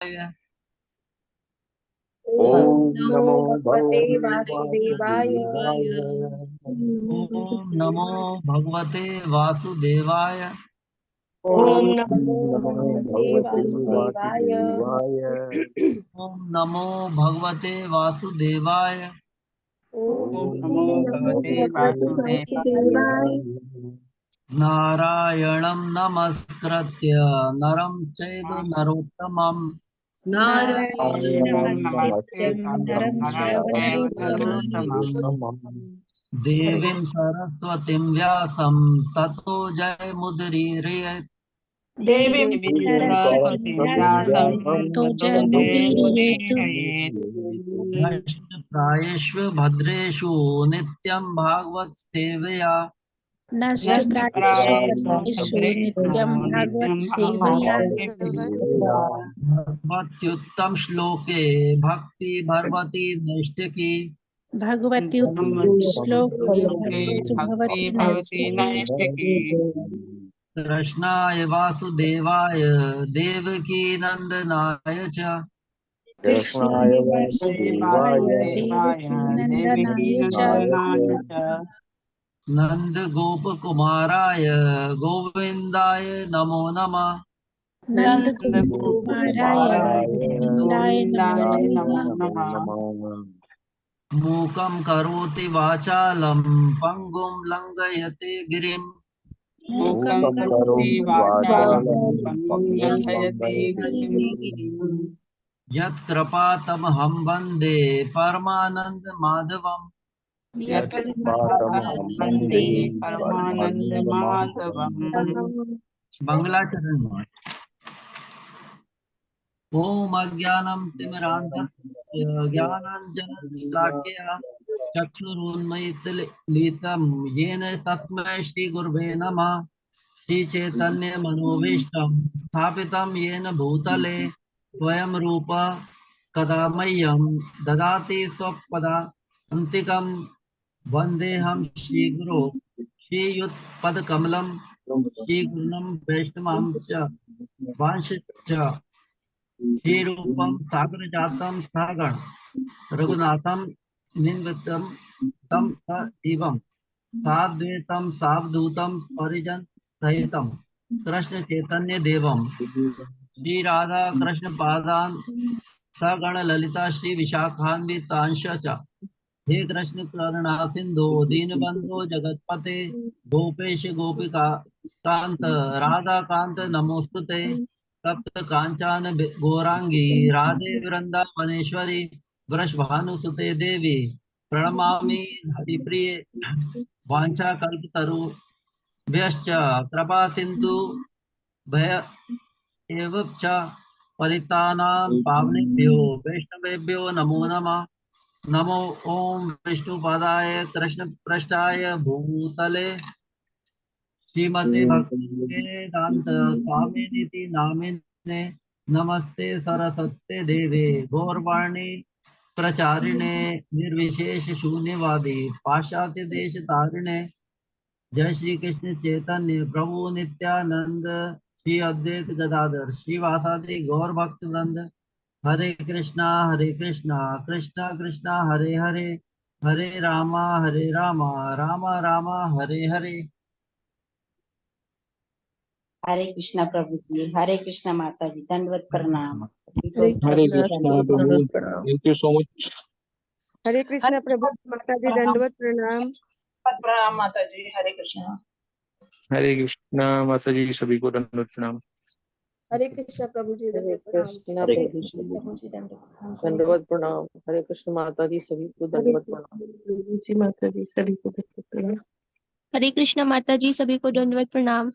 ओम नमो नमो भगवते भगवते वासुदेवाय। वासुदेवाय। ओम नमो भगवते वासुदेवाय। ओम ओम नमो नमो भगवते भगवते वासुदेवाय। वासुदेवाय। ओम नमो भगवते वासुदेवाय। ओम ओम नमो नमो भगवते भगवते वासुदेवाय। वासुदेवाय। नारायणं नमस्कृत्य नरं चैव नरोत्तमं नारायणं नारायणं नमस्कृत्य नमस्कृत्यं नरं चैव नरं चैव नरोत्तमम् नरोत्तमम्। देवीं सरस्वतीं व्यासं ततो जयमुदीरयेत्। देवीं देवीं सरस्वतीं सरस्वतीं व्यासं व्यासं ततो ततो जयमुदीरयेत्। जयमुदीरयेत्। नष्टप्रायेषु भद्रेषु नित्यं भागवत सेवया। नष्टप्रायेषु भद्रेषु नित्यं भागवत सेवया। भगवत्युत्तम श्लोके भक्ति भगवती नैष्टिकी। भगवति श्लोके भक्ति भवति नैष्टिकी। कृष्णाय वासुदेवाय देवकी नंदनाय च कृष्णाय कृष्णाय वासुदेवाय वासुदेवाय देवकी नंदनाय च नंद गोप कुमाराय गोविंदाय नमो नमः। नंद कुमाराय गोपकुमाराय गोविंदाय नमो गोविन्दाय नमः। नमो नमः। मूकं करोति वाचालं पंगुं लंघयते गिरिं। मूकं मूकं करोति करोति वाचालं वाचालं पङ्गुं लङ्घयते गिरिं। गिरिं। यत्कृपातमहं वन्दे परमानंद माधवम्। यत्कृपातमहं वन्दे परमानन्दमाधवम्। मंगलाचरण में ओम अज्ञानं तिमिरान्धस्य ज्ञानाञ्जनशलाकया चक्षुरुन्मीलितं येन तस्मै श्रीगुरुवे नमः। श्रीचैतन्यमनोभीष्टं स्थापितं येन भूतले स्वयं रूप कदा मह्यं ददाति स्वपदान्तिकं। वन्देऽहं श्रीगुरो श्रीयुतपदकमलं श्रीगुरुं वैष्णवं च वांशश्च श्रीरूपं सागरजातं सहगण रघुनाथं निन्दितं तं सजीवं साद्वैतं सावधूतं परिजन सहितं कृष्ण चैतन्य देवं श्री राधा कृष्ण पादान सगण ललिता श्री विशाखान्वितांश च। हे कृष्ण करुणा सिंधु दीनबंधु जगतपते गोपेश गोपिका कांत राधा कांत नमोस्तुते। तप्त कांचन गौरांगी राधे वृंदावनेश्वरी वृषभानुसुते देवी प्रणमामि हरिप्रिय। वांछा कल्पतरु व्यश्च कृपा सिंधु भय एव च परितानां पावनेभ्यो वैष्णवेभ्यो नमो नमः। नमो ओम विष्णुपादाय कृष्ण पृष्ठाय भूतले श्रीमते भक्ति वेदांत स्वामिनिति नामिने नमस्ते सरस्वते देवे गौरवाणी प्रचारिणे निर्विशेष शून्यवादी पाश्चात्य देश तारिणे। जय श्री कृष्ण चैतन्य प्रभु नित्यानंद श्री अद्वैत गदाधर श्रीवासादि गौर भक्त वृंद। हरे कृष्णा कृष्णा कृष्णा हरे हरे हरे रामा रामा रामा हरे हरे। हरे कृष्णा प्रभु जी, हरे कृष्णा माता जी, दंडवत प्रणाम। हरे कृष्णा प्रभु, थैंक यू सो मच। हरे कृष्णा प्रभु माता जी, दंडवत प्रणाम। प्रणाम माता जी, हरे कृष्णा। हरे कृष्णा माता जी, सभी को दंडवत प्रणाम। हरे कृष्णा प्रभु जी, हरे दंडवत प्रणाम। कृष्णा प्रभु जी, दंडवत प्रणाम। हरे कृष्ण माता जी, सभी को दंडवत प्रणाम। जी माता जी, सभी को दंडवत प्रणाम। हरे कृष्णा माता जी, सभी को दंडवत प्रणाम।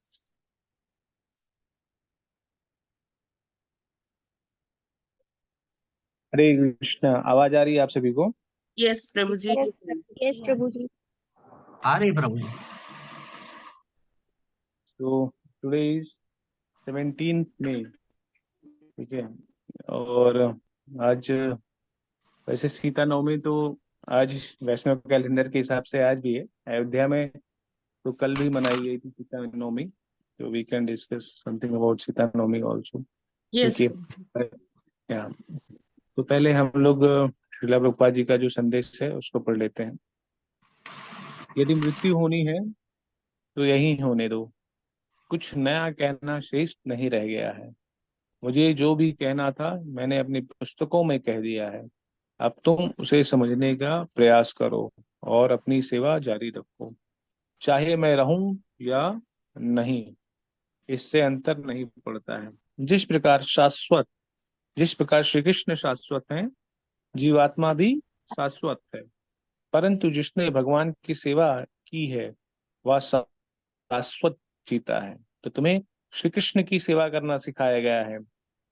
हरे कृष्णा, आवाज आ रही है आप सभी को? यस प्रभु जी। यस प्रभु जी। हरे प्रभु जी। तो टुडे इज 17 मई, ठीक है। और आज वैसे सीता नवमी तो आज वैष्णव कैलेंडर के हिसाब से आज भी है। अयोध्या में तो कल भी मनाई गई थी सीता नवमी, तो we can discuss something about Sita Navami also, yes क्योंकि क्या तो पहले हम लोग श्रीला प्रभुपाद जी का जो संदेश है उसको पढ़ लेते हैं। यदि मृत्यु होनी है तो यही होने दो, कुछ नया कहना शेष नहीं रह गया है। मुझे जो भी कहना था मैंने अपनी पुस्तकों में कह दिया है। अब तुम उसे समझने का प्रयास करो और अपनी सेवा जारी रखो, चाहे मैं रहूं या नहीं, इससे अंतर नहीं पड़ता है। जिस प्रकार श्री कृष्ण शाश्वत हैं, जीवात्मा भी शाश्वत है, परंतु जिसने भगवान की सेवा की है वह शाश्वत जीता है। तो तुम्हें श्री कृष्ण की सेवा करना सिखाया गया है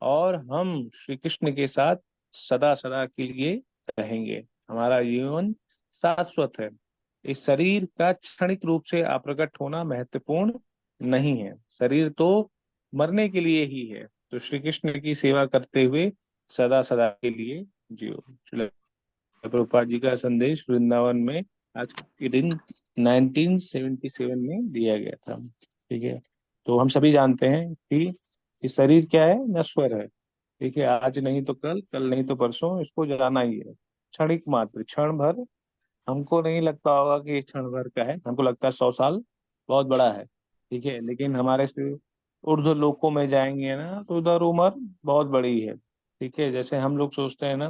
और हम श्री कृष्ण के साथ सदा सदा के लिए रहेंगे। हमारा जीवन शाश्वत है। इस शरीर का क्षणिक रूप से अप्रकट होना महत्वपूर्ण नहीं है। शरीर तो मरने के लिए ही है। तो श्री कृष्ण की सेवा करते हुए सदा सदा के लिए जियो। श्रील प्रभुपाद जी का संदेश वृंदावन में आज के दिन 1977 में दिया गया था। ठीक है, तो हम सभी जानते हैं कि ये शरीर क्या है, नश्वर है। ठीक है, आज नहीं तो कल, कल नहीं तो परसों इसको जाना ही है। क्षणिक मात्र, क्षण भर। हमको नहीं लगता होगा कि एक क्षण भर का है, हमको लगता है 100 साल बहुत बड़ा है। ठीक है, लेकिन हमारे से ऊर्ध्व लोकों में जाएंगे ना तो उधर उम्र बहुत बड़ी है। ठीक है, जैसे हम लोग सोचते हैं ना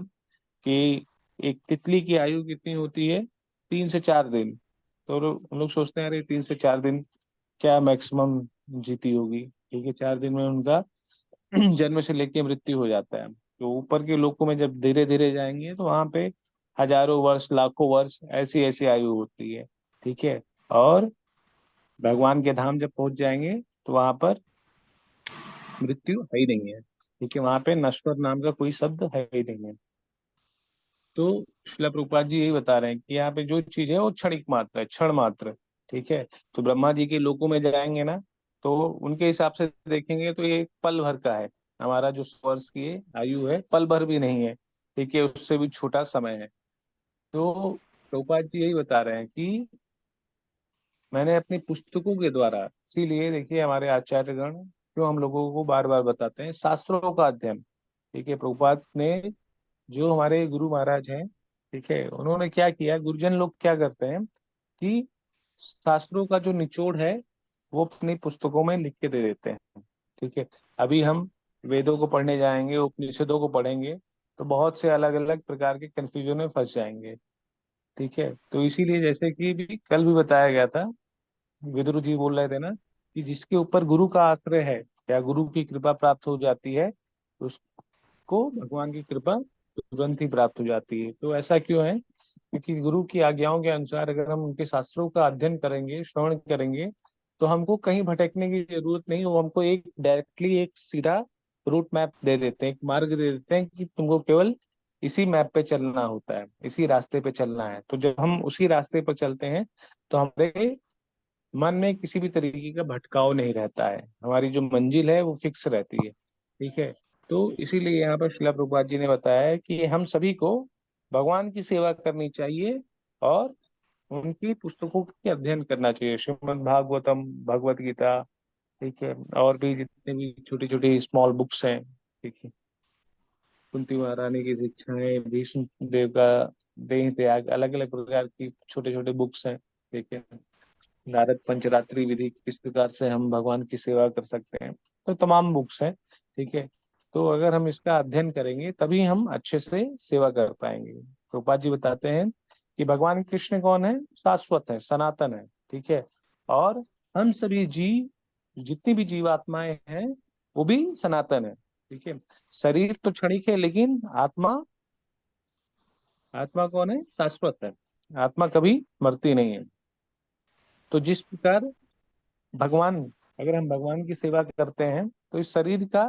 कि एक तितली की आयु कितनी होती है, 3 से 4 दिन। तो हम लोग सोचते हैं अरे 3 से 4 दिन क्या मैक्सिमम जीती होगी। ठीक है, 4 दिन में उनका जन्म से लेके मृत्यु हो जाता है। तो ऊपर के लोकों में जब धीरे धीरे जाएंगे तो वहां पे हजारों वर्ष, लाखों वर्ष ऐसी ऐसी आयु होती है। ठीक है, और भगवान के धाम जब पहुंच जाएंगे तो वहां पर मृत्यु है ही नहीं है। ठीक है, वहां पे नश्वर नाम का कोई शब्द है ही नहीं है। तो श्रील प्रभुपाद जी यही बता रहे हैं कि यहाँ पे जो चीज है वो क्षणिक मात्र है, क्षण मात्र। ठीक है, तो ब्रह्मा जी के लोकों में जाएंगे ना तो उनके हिसाब से देखेंगे तो ये एक पल भर का है। हमारा जो 100 वर्ष की आयु है पल भर भी नहीं है। ठीक है, उससे भी छोटा समय है। तो प्रभुपाद जी यही बता रहे हैं कि मैंने अपनी पुस्तकों के द्वारा, इसीलिए देखिए हमारे आचार्यगण जो हम लोगों को बार बार बताते हैं शास्त्रों का अध्ययन। ठीक है, प्रभुपाद ने, जो हमारे गुरु महाराज हैं, ठीक है, उन्होंने क्या किया, गुरुजन लोग क्या करते हैं कि शास्त्रों का जो निचोड़ है वो अपनी पुस्तकों में लिख के दे देते हैं। ठीक है, अभी हम वेदों को पढ़ने जाएंगे, उपनिषदों को पढ़ेंगे तो बहुत से अलग अलग प्रकार के कंफ्यूजन में फंस जाएंगे। ठीक है, तो इसीलिए जैसे कि भी कल भी बताया गया था, विदुर जी बोल रहे थे ना कि जिसके ऊपर गुरु का आश्रय है या गुरु की कृपा प्राप्त हो जाती है उसको भगवान की कृपा तुरंत ही प्राप्त हो जाती है। तो ऐसा क्यों है, क्योंकि गुरु की आज्ञाओं के अनुसार अगर हम उनके शास्त्रों का अध्ययन करेंगे, श्रवण करेंगे, तो हमको कहीं भटकने की जरूरत नहीं। वो हमको एक डायरेक्टली एक सीधा रूट मैप दे देते हैं, एक मार्ग दे देते हैं कि तुमको केवल इसी मैप पे चलना होता है, इसी रास्ते पे चलना है। तो जब हम उसी रास्ते पर चलते हैं तो हमारे मन में किसी भी तरीके का भटकाव नहीं रहता है, हमारी जो मंजिल है वो फिक्स रहती है। ठीक है, तो इसीलिए यहाँ पर श्रीला प्रभुपाद जी ने बताया है कि हम सभी को भगवान की सेवा करनी चाहिए और उनकी पुस्तकों की अध्ययन करना चाहिए, श्रीमद् भागवतम, भगवत गीता। ठीक है, और भी जितने भी छोटी छोटी स्मॉल बुक्स हैं। ठीक है, कुंती महारानी की शिक्षाएं, भीष्म देव का देह त्याग, अलग अलग प्रकार की छोटे छोटे बुक्स हैं। ठीक है, नारद पंचरात्रि विधि, किस प्रकार से हम भगवान की सेवा कर सकते हैं, तो तमाम बुक्स हैं। ठीक है, तो अगर हम इसका अध्ययन करेंगे तभी हम अच्छे से सेवा कर पाएंगे। प्रभुपाद जी बताते हैं कि भगवान कृष्ण कौन है, शाश्वत है, सनातन है। ठीक है, और हम सभी जीव, जितनी भी जीवात्माएं हैं वो भी सनातन है। ठीक है, शरीर तो क्षणिक है लेकिन आत्मा, आत्मा कौन है, शाश्वत है। आत्मा कभी मरती नहीं है। तो जिस प्रकार भगवान, अगर हम भगवान की सेवा करते हैं तो इस शरीर का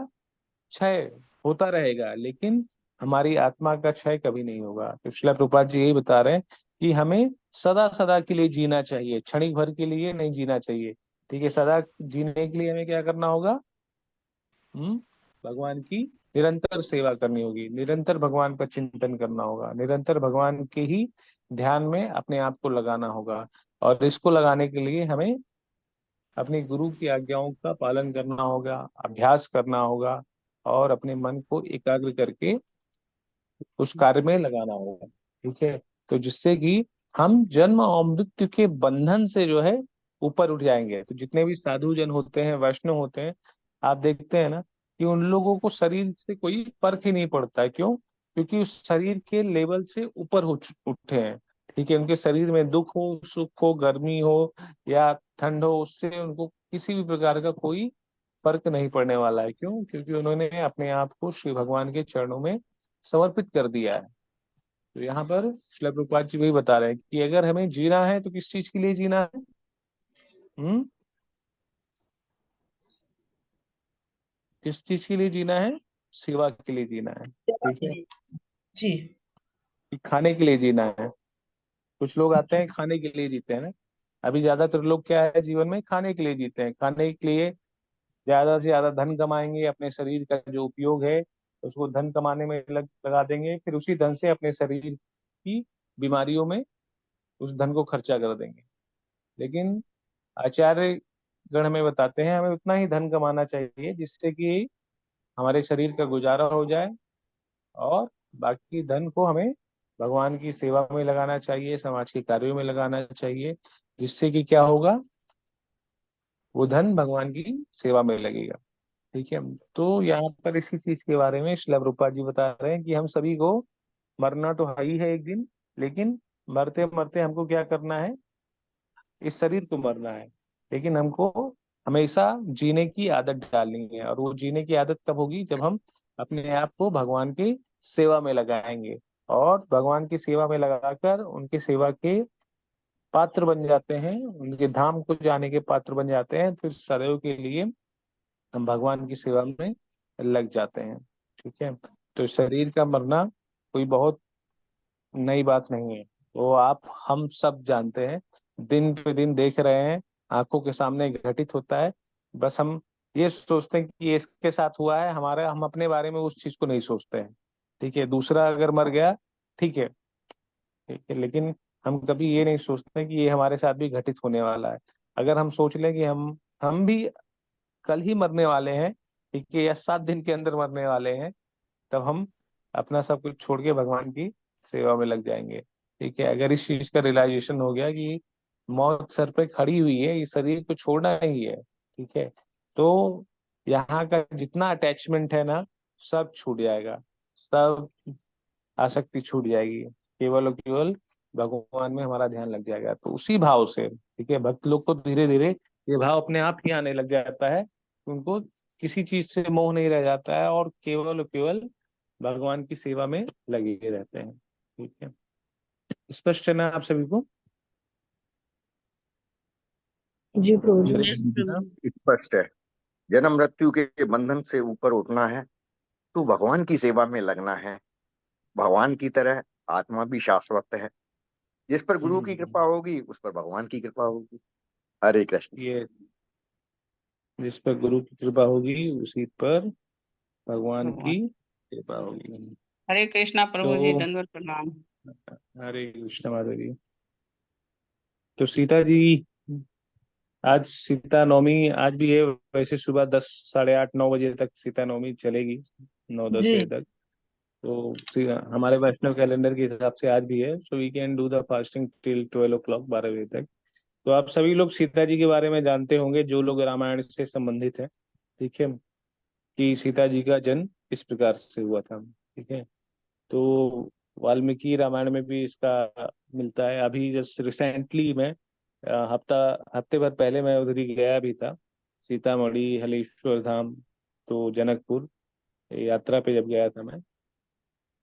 क्षय होता रहेगा लेकिन हमारी आत्मा का क्षय कभी नहीं होगा। तो श्रील प्रभुपाद जी यही बता रहे हैं कि हमें सदा सदा के लिए जीना चाहिए, क्षणिक भर के लिए नहीं जीना चाहिए। ठीक है, सदा जीने के लिए हमें क्या करना होगा, भगवान की निरंतर सेवा करनी होगी, निरंतर भगवान का चिंतन करना होगा, निरंतर भगवान के ही ध्यान में अपने आप को लगाना होगा। और इसको लगाने के लिए हमें अपने गुरु की आज्ञाओं का पालन करना होगा, अभ्यास करना होगा। और अपने मन को एकाग्र करके उस कार्य में लगाना होगा। ठीक है, तो जिससे कि हम जन्म और मृत्यु के बंधन से जो है ऊपर उठ जाएंगे। तो जितने भी साधु जन होते हैं, वैष्णव होते हैं, आप देखते हैं ना कि उन लोगों को शरीर से कोई फर्क ही नहीं पड़ता है। क्यों? क्योंकि उस शरीर के लेवल से ऊपर उठे हैं। ठीक है, उनके शरीर में दुख हो, सुख हो, गर्मी हो या ठंड हो, उससे उनको किसी भी प्रकार का कोई फर्क नहीं पड़ने वाला है। क्यों? क्योंकि उन्होंने अपने आप को श्री भगवान के चरणों में समर्पित कर दिया है। तो यहाँ पर श्रील प्रभुपाद जी वही बता रहे हैं कि अगर हमें जीना है तो किस चीज के लिए जीना है? हम्म, किस चीज के लिए जीना है? सेवा के लिए जीना है। ठीक है, जी। कि खाने के लिए जीना है। कुछ लोग आते हैं खाने के लिए जीते हैं ना। अभी ज्यादातर लोग क्या है, जीवन में खाने के लिए जीते हैं। खाने के लिए ज्यादा से ज्यादा धन कमाएंगे, अपने शरीर का जो उपयोग है उसको धन कमाने में लगा देंगे, फिर उसी धन से अपने शरीर की बीमारियों में उस धन को खर्चा कर देंगे। लेकिन आचार्य गण हमें बताते हैं हमें उतना ही धन कमाना चाहिए जिससे कि हमारे शरीर का गुजारा हो जाए, और बाकी धन को हमें भगवान की सेवा में लगाना चाहिए, समाज के कार्यों में लगाना चाहिए, जिससे कि क्या होगा, वो धन भगवान की सेवा में लगेगा। ठीक है, तो यहाँ पर इसी चीज के बारे में श्रील प्रभुपाद जी बता रहे हैं कि हम सभी को मरना तो है ही है एक दिन, लेकिन मरते मरते हमको क्या करना है, इस शरीर को मरना है, लेकिन हमको हमेशा जीने की आदत डालनी है। और वो जीने की आदत कब होगी? जब हम अपने आप को भगवान की सेवा में लगाएंगे, और भगवान की सेवा में लगाकर उनकी सेवा के पात्र बन जाते हैं, उनके धाम को जाने के पात्र बन जाते हैं, फिर सदैव के लिए हम भगवान की सेवा में लग जाते हैं। ठीक है, तो शरीर का मरना कोई बहुत नई बात नहीं है, वो आप हम सब जानते हैं, दिन पे दिन देख रहे हैं, आंखों के सामने घटित होता है। बस हम ये सोचते हैं कि ये इसके साथ हुआ है, हमारा हम अपने बारे में उस चीज को नहीं सोचते हैं। ठीक है, दूसरा अगर मर गया, ठीक है, ठीक है, लेकिन हम कभी ये नहीं सोचते कि ये हमारे साथ भी घटित होने वाला है। अगर हम सोच लें कि हम भी कल ही मरने वाले हैं, ठीक है, या 7 दिन के अंदर मरने वाले हैं, तब हम अपना सब कुछ छोड़ के भगवान की सेवा में लग जाएंगे। ठीक है, अगर इस चीज का रियलाइजेशन हो गया कि मौत सर पे खड़ी हुई है, इस शरीर को छोड़ना ही है, ठीक है, तो यहाँ का जितना अटैचमेंट है ना, सब छूट जाएगा, सब आसक्ति छूट जाएगी, केवल और केवल भगवान में हमारा ध्यान लग जाएगा। तो उसी भाव से, ठीक है, भक्त लोग को धीरे धीरे ये भाव अपने आप ही आने लग जाता है, उनको किसी चीज से मोह नहीं रह जाता है, और केवल और केवल भगवान की सेवा में लगे रहते हैं। ठीक है, स्पष्ट है ना आप सभी को? जी प्रभु जी। यस प्रभु जी। स्पष्ट है। जन्म मृत्यु के बंधन से ऊपर उठना है तो भगवान की सेवा में लगना है। भगवान की तरह आत्मा भी शाश्वत है। जिस पर गुरु की कृपा होगी उस पर भगवान की कृपा होगी। हरे कृष्ण। ये जिस पर गुरु की कृपा होगी उसी पर भगवान की कृपा होगी। हरे कृष्णा प्रभु जी, तो दंडवत प्रणाम। हरे कृष्ण माता जी। तो सीता जी, आज सीता नवमी आज भी है, वैसे सुबह 10, 8:30, 9 बजे तक सीता नवमी चलेगी, 9-10 बजे जी। तक। तो हमारे वैष्णव कैलेंडर के हिसाब से आज भी है, so we can do the fasting till 12 o'clock, 12 बजे तक। तो आप सभी लोग सीता जी के बारे में जानते होंगे, जो लोग रामायण से संबंधित हैं। ठीक है, कि सीता जी का जन्म इस प्रकार से हुआ था। ठीक है, तो वाल्मीकि रामायण में भी इसका मिलता है। अभी जस्ट रिसेंटली मैं हफ्ते भर पहले मैं उधर ही गया भी था, सीतामढ़ी, हलेश्वर धाम, तो जनकपुर यात्रा पे जब गया था मैं,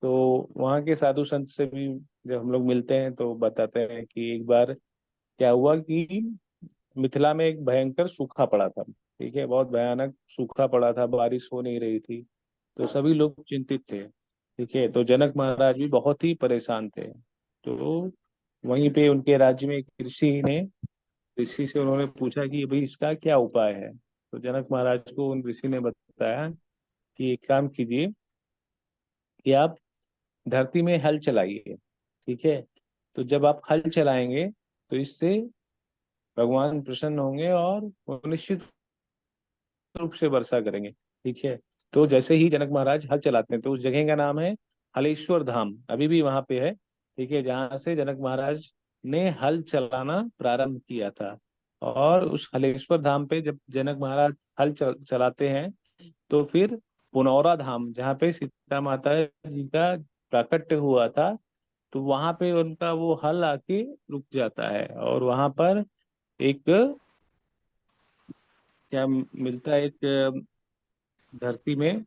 तो वहाँ के साधु संत से भी जब हम लोग मिलते हैं तो बताते हैं कि एक बार क्या हुआ कि मिथिला में एक भयंकर सूखा पड़ा था। ठीक है, बहुत भयानक सूखा पड़ा था, बारिश हो नहीं रही थी, तो सभी लोग चिंतित थे। ठीक है, तो जनक महाराज भी बहुत ही परेशान थे। तो वहीं पे उनके राज्य में एक ऋषि से उन्होंने पूछा कि भाई इसका क्या उपाय है। तो जनक महाराज को उन ऋषि ने बताया कि एक काम कीजिए कि आप धरती में हल चलाइए। ठीक है, तो जब आप हल चलाएंगे तो इससे भगवान प्रसन्न होंगे और वो निश्चित रूप से वर्षा करेंगे। ठीक है, तो जैसे ही जनक महाराज हल चलाते हैं तो उस जगह का नाम है हलेश्वर धाम, अभी भी वहां पे है, ठीक है, जहाँ से जनक महाराज ने हल चलाना प्रारंभ किया था। और उस हलेश्वर धाम पे जब जनक महाराज हल चलाते हैं तो फिर पुनौरा धाम जहाँ पे सीता माता जी का प्राकट्य हुआ था, तो वहां पे उनका वो हल आके रुक जाता है। और वहां पर एक क्या मिलता है, एक धरती में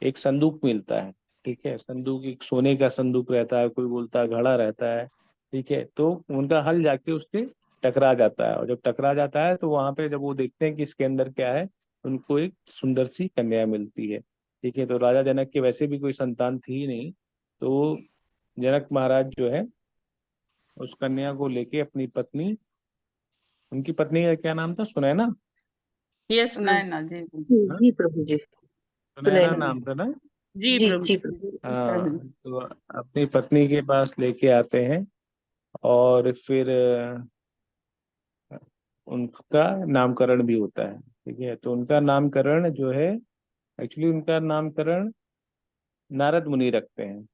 एक संदूक मिलता है, ठीक है, संदूक एक सोने का संदूक रहता है, कोई बोलता है घड़ा रहता है, ठीक है। तो उनका हल जाके उससे टकरा जाता है, और जब टकरा जाता है तो वहां पे जब वो देखते हैं कि इसके अंदर क्या है, उनको एक सुंदर सी कन्या मिलती है, ठीक है। तो राजा जनक के वैसे भी कोई संतान थी ही नहीं, तो जनक महाराज जो है उस कन्या को लेके अपनी पत्नी, उनकी पत्नी का क्या नाम था, सुनैना, ये सुनैना जी। हाँ? जी प्रभु जी। सुनैना सुनैना। नाम था ना। जी जी प्रभु। जी प्रभु। हाँ, तो अपनी पत्नी के पास लेके आते हैं और फिर उनका नामकरण भी होता है, ठीक है। तो उनका नामकरण जो है, एक्चुअली उनका नामकरण नारद मुनि रखते हैं।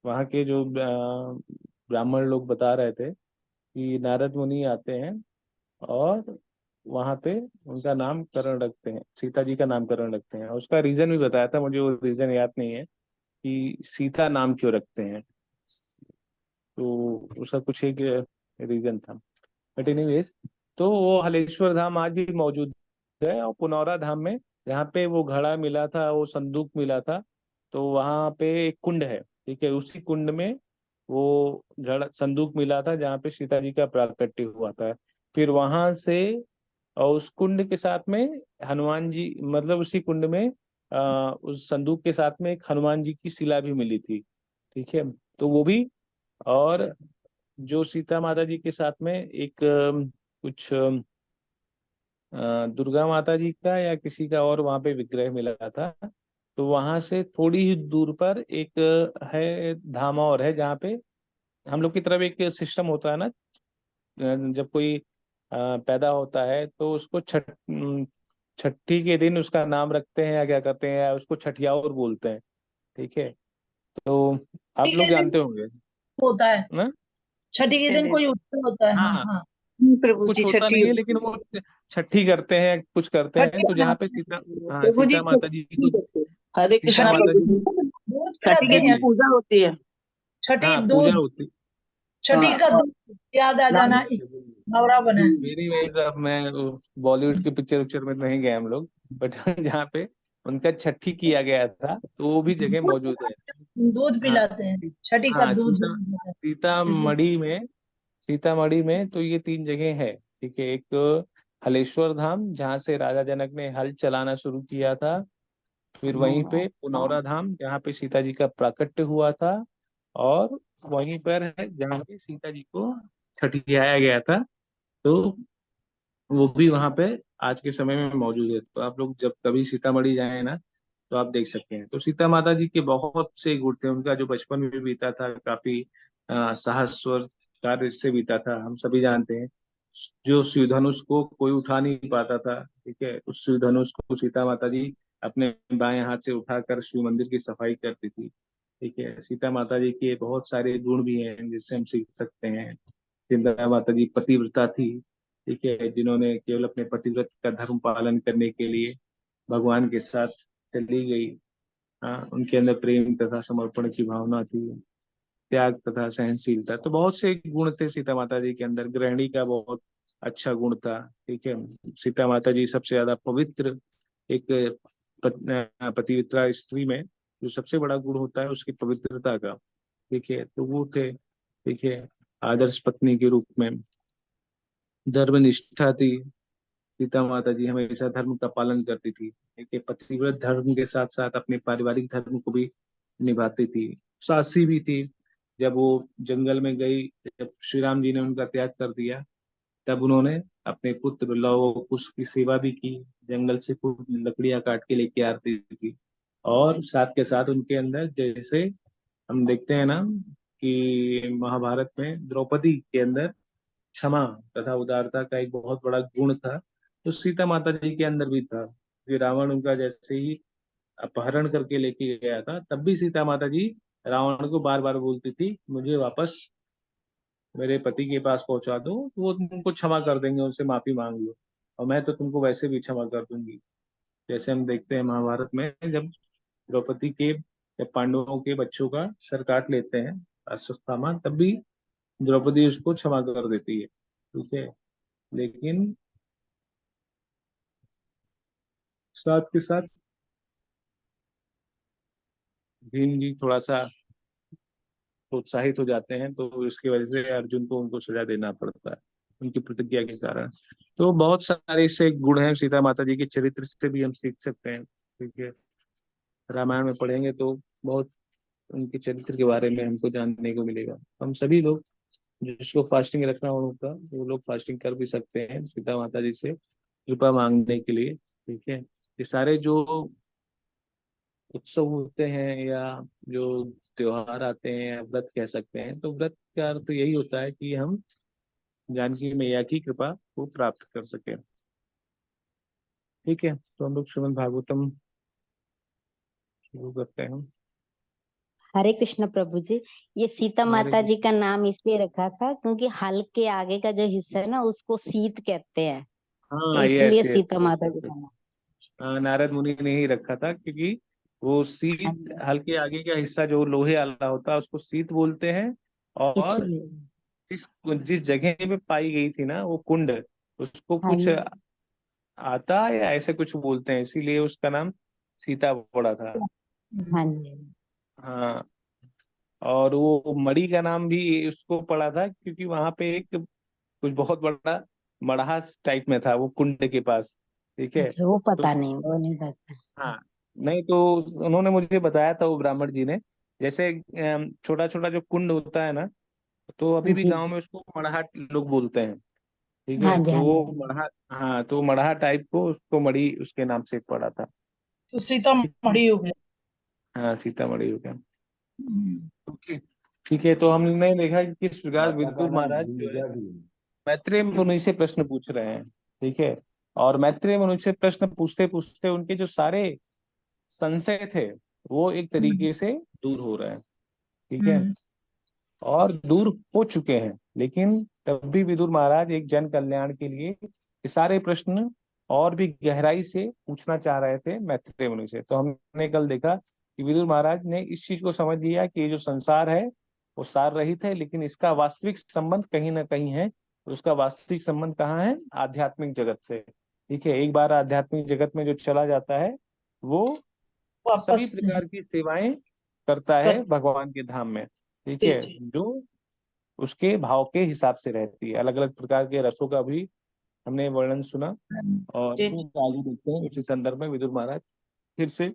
वहाँ के जो ब्राह्मण लोग बता रहे थे कि नारद मुनि आते हैं और वहाँ पे उनका नामकरण रखते हैं, सीता जी का नामकरण रखते हैं। उसका रीजन भी बताया था, मुझे वो रीजन याद नहीं है कि सीता नाम क्यों रखते हैं, तो उसका कुछ एक रीजन था। बट एनीवेज, तो वो हलेश्वर धाम आज भी मौजूद है। और पुनौरा धाम में जहाँ पे वो घड़ा मिला था, वो संदूक मिला था, तो वहां पे एक कुंड है, ठीक है, उसी कुंड में वो घड़ा संदूक मिला था जहाँ पे सीता जी का प्राकट्य हुआ था। फिर वहां से, और उस कुंड के साथ में हनुमान जी, मतलब उसी कुंड में उस संदूक के साथ में एक हनुमान जी की शिला भी मिली थी, ठीक है। तो वो भी, और जो सीता माता जी के साथ में एक कुछ दुर्गा माता जी का या किसी का और वहां पे विग्रह मिला था। तो वहां से थोड़ी ही दूर पर एक है धाम और है, जहाँ पे हम लोग की तरफ एक सिस्टम होता है ना, जब कोई पैदा होता है तो उसको छठी के दिन उसका नाम रखते हैं या क्या करते हैं, या उसको छठियाउर बोलते हैं, ठीक है। तो आप छठी लोग के दिन जानते होंगे होता है, ना। छठी के दिन कोई उत्सव होता है। हाँ हाँ, हाँ। प्रभु जी कुछ होता छठी। नहीं है, लेकिन वो छठी करते हैं, कुछ करते हैं, छठी तो जहाँ पे मनाते हैं। सीता, हाँ, प्रभु जी सीता माता जी छठी को, करते हैं। हरे सीता कृष्णा माता छठी प्रभु जी, जी। दूध छठी पिलाते के जी दिन हैं। जी, पूजा होती है। छठी हाँ, पूजा दूध, होती। छठी का हाँ। दूध याद आ जाना इस नवरा बने। मेरी वजह से, अब मैं बॉलीवुड की पिक्चर उच्चर में नहीं गए हम लोग, बट जहाँ पे उनका छठी किया गया था तो वो भी जगह दूध मौजूद है। दूध हाँ, पिलाते हैं, छठी का हाँ, दूध। सीतामढ़ी में तो ये तीन जगह है, ठीक है। एक हलेश्वर धाम जहाँ से राजा जनक ने हल चलाना शुरू किया था, फिर वहीं पे पुनौरा धाम जहाँ पे सीता जी का प्राकट्य हुआ था, और वहीं पर है जहाँ पे सीता जी को छठियाया गया था, तो वो भी वहां पे आज के समय में मौजूद है। तो आप लोग जब कभी सीतामढ़ी जाए ना, तो आप देख सकते हैं। तो सीता माता जी के बहुत से गुण थे, उनका जो बचपन भी बीता था काफी साहस और कार्य से बीता था, हम सभी जानते हैं। जो शिव धनुष को कोई उठा नहीं पाता था, ठीक है, उस शिव धनुष को सीता माता जी अपने बाएं हाथ से उठाकर शिव मंदिर की सफाई करती थी, ठीक है। सीता माता जी के बहुत सारे गुण भी हैं जिससे हम सीख सकते हैं। सीता माता जी पतिव्रता थी, ठीक है, जिन्होंने केवल अपने पतिव्रत का धर्म पालन करने के लिए भगवान के साथ चली गई। हाँ, उनके अंदर प्रेम तथा समर्पण की भावना थी, त्याग तथा सहनशीलता, तो बहुत से गुण थे सीता माता जी के अंदर। गृहिणी का बहुत अच्छा गुण था, ठीक है। सीता माता जी सबसे ज्यादा पवित्र एक पतिव्रता स्त्री में जो सबसे बड़ा गुण होता है उसकी पवित्रता का, ठीक है, तो वो थे, ठीक है। आदर्श पत्नी के रूप में धर्म निष्ठा थी, सीता माता जी हमेशा धर्म का पालन करती थी, ठीक है। पतिव्रत धर्म के साथ साथ अपने पारिवारिक धर्म को भी निभाती थी। साहसी भी थी। जब वो जंगल में गई, जब श्री राम जी ने उनका त्याग कर दिया, तब उन्होंने अपने पुत्र लव कुश की सेवा भी की, जंगल से खूब लकड़ियां काट के लेके आती थी। और साथ के साथ उनके अंदर, जैसे हम देखते हैं ना कि महाभारत में द्रौपदी के अंदर क्षमा तथा उदारता का एक बहुत बड़ा गुण था, तो सीता माता जी के अंदर भी था। कि रावण उनका जैसे ही अपहरण करके लेके गया था, तब भी सीता माता जी रावण को बार बार बोलती थी मुझे वापस मेरे पति के पास पहुंचा दो, तो वो तुमको क्षमा कर देंगे, उनसे माफी मांग लो, और मैं तो तुमको वैसे भी क्षमा कर दूंगी। जैसे हम देखते हैं महाभारत में, जब द्रौपदी के या पांडवों के बच्चों का सर काट लेते हैं अश्वत्थामा, तब भी द्रौपदी उसको क्षमा कर देती है, ठीक है। लेकिन साथ के साथ भीम जी थोड़ा सा प्रोत्साहित हो जाते हैं, तो इसकी वजह से अर्जुन को उनको सजा देना पड़ता है उनकी प्रतिज्ञा के कारण। तो बहुत सारे इससे गुण हैं सीता माता जी के चरित्र से भी हम सीख सकते हैं, ठीक है। रामायण में पढ़ेंगे तो बहुत उनके चरित्र के बारे में हमको जानने को मिलेगा। हम सभी लोग जिसको फास्टिंग रखना होगा वो लोग फास्टिंग कर भी सकते हैं सीता माता जी से कृपा मांगने के लिए, ठीक है। ये सारे जो उत्सव होते हैं या जो त्योहार आते हैं या व्रत कह सकते हैं, तो व्रत का अर्थ यही होता है कि हम जानकी मैया की कृपा को प्राप्त कर सके, ठीक है। तो हम लोग श्रीमद् भागवतम शुरू करते हैं। हरे कृष्ण प्रभु जी। ये सीता माता जी का नाम इसलिए रखा था क्योंकि हल के आगे का जो हिस्सा है ना उसको सीत कहते हैं, हाँ, इसलिए यस यस। सीता माता जी का नाम। नारद मुनि ने ही रखा था, क्योंकि वो हाँ सीत जी, हल के आगे का हिस्सा जो लोहे वाला होता है उसको सीत बोलते हैं। और इसलिए। जिस जिस जगह पे पाई गई थी ना वो कुंड, उसको हाँ कुछ जी, आता या ऐसे कुछ बोलते हैं, इसीलिए उसका नाम सीता पड़ा था। हाँ जी, हाँ। और वो मणि का नाम भी उसको पड़ा था क्योंकि वहां पे एक कुछ बहुत बड़ा मड़हा टाइप में था वो कुंड के पास, ठीक है। अच्छा वो तो पता नहीं, वो नहीं पता। हाँ, नहीं तो उन्होंने मुझे बताया था वो ब्राह्मण जी ने, जैसे छोटा छोटा जो कुंड होता है ना, तो अभी भी जी, गांव में उसको मड़हा लोग बोलते हैं, ठीक हाँ है। जी, तो हाँ वो जी। मड़हा, हाँ, तो मड़हा टाइप को उसको मणि उसके नाम से पड़ा था। तो सीतामढ़ी हो गया। हाँ, सीतामढ़ी हो गया। हम्म। ओके, ठीक है। तो हमने देखा कि किस प्रकार विदुर महाराज जो है मैत्रेय मुनि से प्रश्न पूछ रहे हैं, ठीक है। और मैत्रेय मुनि से प्रश्न पूछते पूछते उनके जो सारे संशय थे वो एक हम्म। तरीके से दूर हो रहे हैं, ठीक है। हम्म। और दूर हो चुके हैं, लेकिन तब भी विदुर महाराज एक जन कल्याण के लिए ये सारे प्रश्न और भी गहराई से पूछना चाह रहे थे मैत्रेय मुनि से। तो हमने कल देखा कि विदुर महाराज ने इस चीज को समझ लिया कि ये जो संसार है वो सार रहित है, लेकिन इसका वास्तविक संबंध कहीं ना कहीं है। और उसका वास्तविक संबंध कहाँ है? आध्यात्मिक जगत से, ठीक है। एक बार आध्यात्मिक जगत में जो चला जाता है वो सभी वापस नहीं प्रकार की सेवाएं करता है कर। भगवान के धाम में, ठीक जी है। जी। जो उसके भाव के हिसाब से रहती है। अलग अलग प्रकार के रसों का भी हमने वर्णन सुना। और जी वो जी। आगे देखते हैं उसी संदर्भ में विदुर महाराज फिर से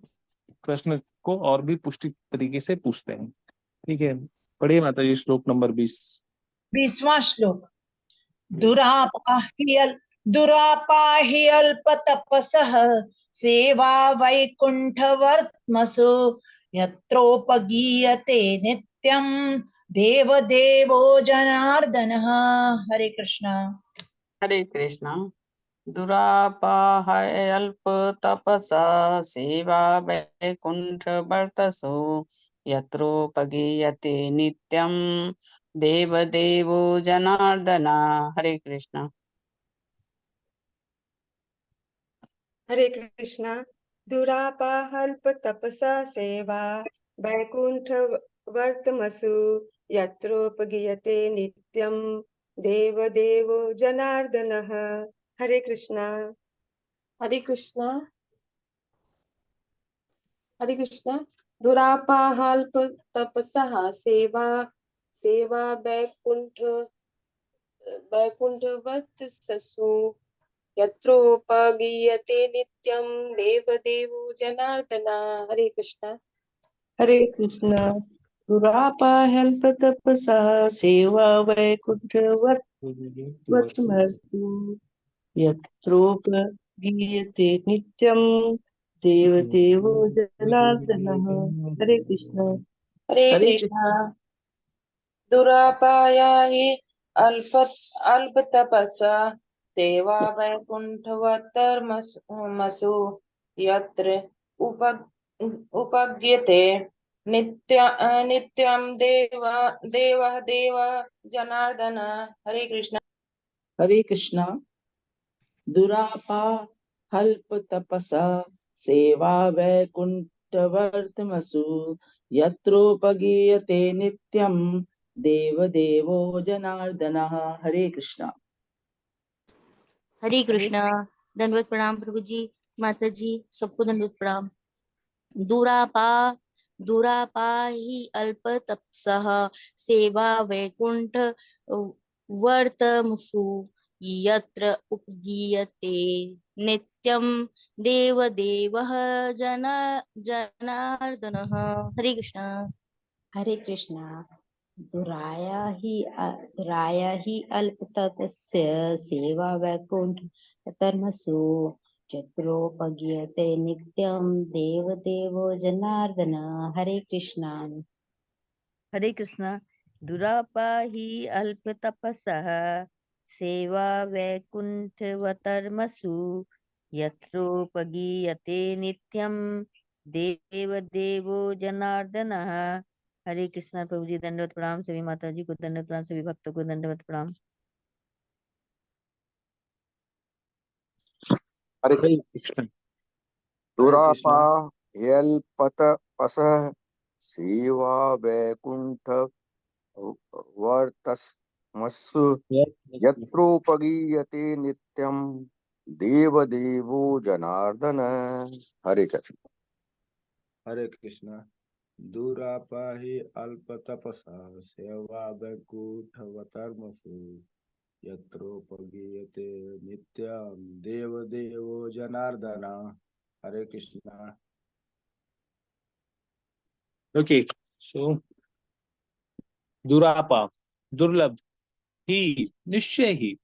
प्रश्न को और भी पुष्टि तरीके से पूछते हैं, ठीक है। पढ़िए माता जी श्लोक नंबर 20। 20वां श्लोक। दुरापाह्यल् दुरापाह्यल्पतपसः सेवा वैकुण्ठवर्त्मसु यत्रोपगीयते नित्यं देवदेवो जनार्दनः। हरे कृष्णा। हरे कृष्णा। दुरापाहल्पतपसा सेवा वैकुण्ठवर्तसो यत्रोपगीयते नित्यं देवदेवो जनार्दना। हरे कृष्णा। हरे कृष्णा। दुरापाहल्प तपसा सेवा वैकुंठ वर्तमसु यत्रोपगीयते नित्यं देव देवो जनार्दनः। हरे कृष्णा। हरे कृष्णा। हरे कृष्णा। दुरापाहाल्प तपसः सेवा सेवा वैकुंठवत्ससु यत्रोपगीयते नित्यं देवदेवो जनार्दना। हरे कृष्णा। हरे कृष्ण। दुरापाहेल्पतपसा सेवा वैकुंठवत्मसु यत्रोपगीयते नित्यं देवदेवो जनार्दनः। हरे कृष्ण। हरे हरे कृष्ण। कृष्ण। दुरापाया हि अल्पतपसा सेवा वैकुंठवत्तमसु यत्र उपज्ञते नित्यं देव जनार्दन। हरे कृष्ण। हरे कृष्णा। दुरापाहल्प तपसा सेवा वैकुंठवर्तमसु यत्रोपगीयते नित्यं देव देवो जनार्दनः। हरे कृष्णा। हरे कृष्णा। दंडवत प्रणाम प्रभु जी, माता जी, सबको दंडवत प्रणाम। दुरापा ही अल्प तपसः सेवा वैकुंठ वर्तमसु यत्र उपगीयते नित्यं देवदेवः जनार्दनः। हरे कृष्णा। हरे कृष्णा। दुराया ही अल्प तपस्य सेवा वैकुंठ धर्मसु चत्रोपगीयते नित्यं देव देवो जनार्दन। हरे कृष्णा। हरे कृष्णा। दुरापा ही अल्प तपसः सेवा वैकुंठवतर्मसु यत्रोपगीयते नित्यं देव देवो जनार्दनः। हरे कृष्णा प्रभु जी, दंडवत प्रणाम सभी माता जी को, दंडवत प्रणाम सभी भक्तों को, दंडवत प्रणाम। हरे कृष्ण। दुरापा ह्यल्पतपसः सेवा वैकुंठ वर्तमस्सु यत्रोपगीयते नित्यं देव देवो जनार्दन। हरे कृष्ण। हरे कृष्णा। दुरापाहि अल्प तपसा सेवा वैकुंठवतर्मसु यत्रोपगीयते नित्यं देव देवो जनार्दन। हरे कृष्णा। ओके, सो दुरापा दुर्लभ ही निश्चय ही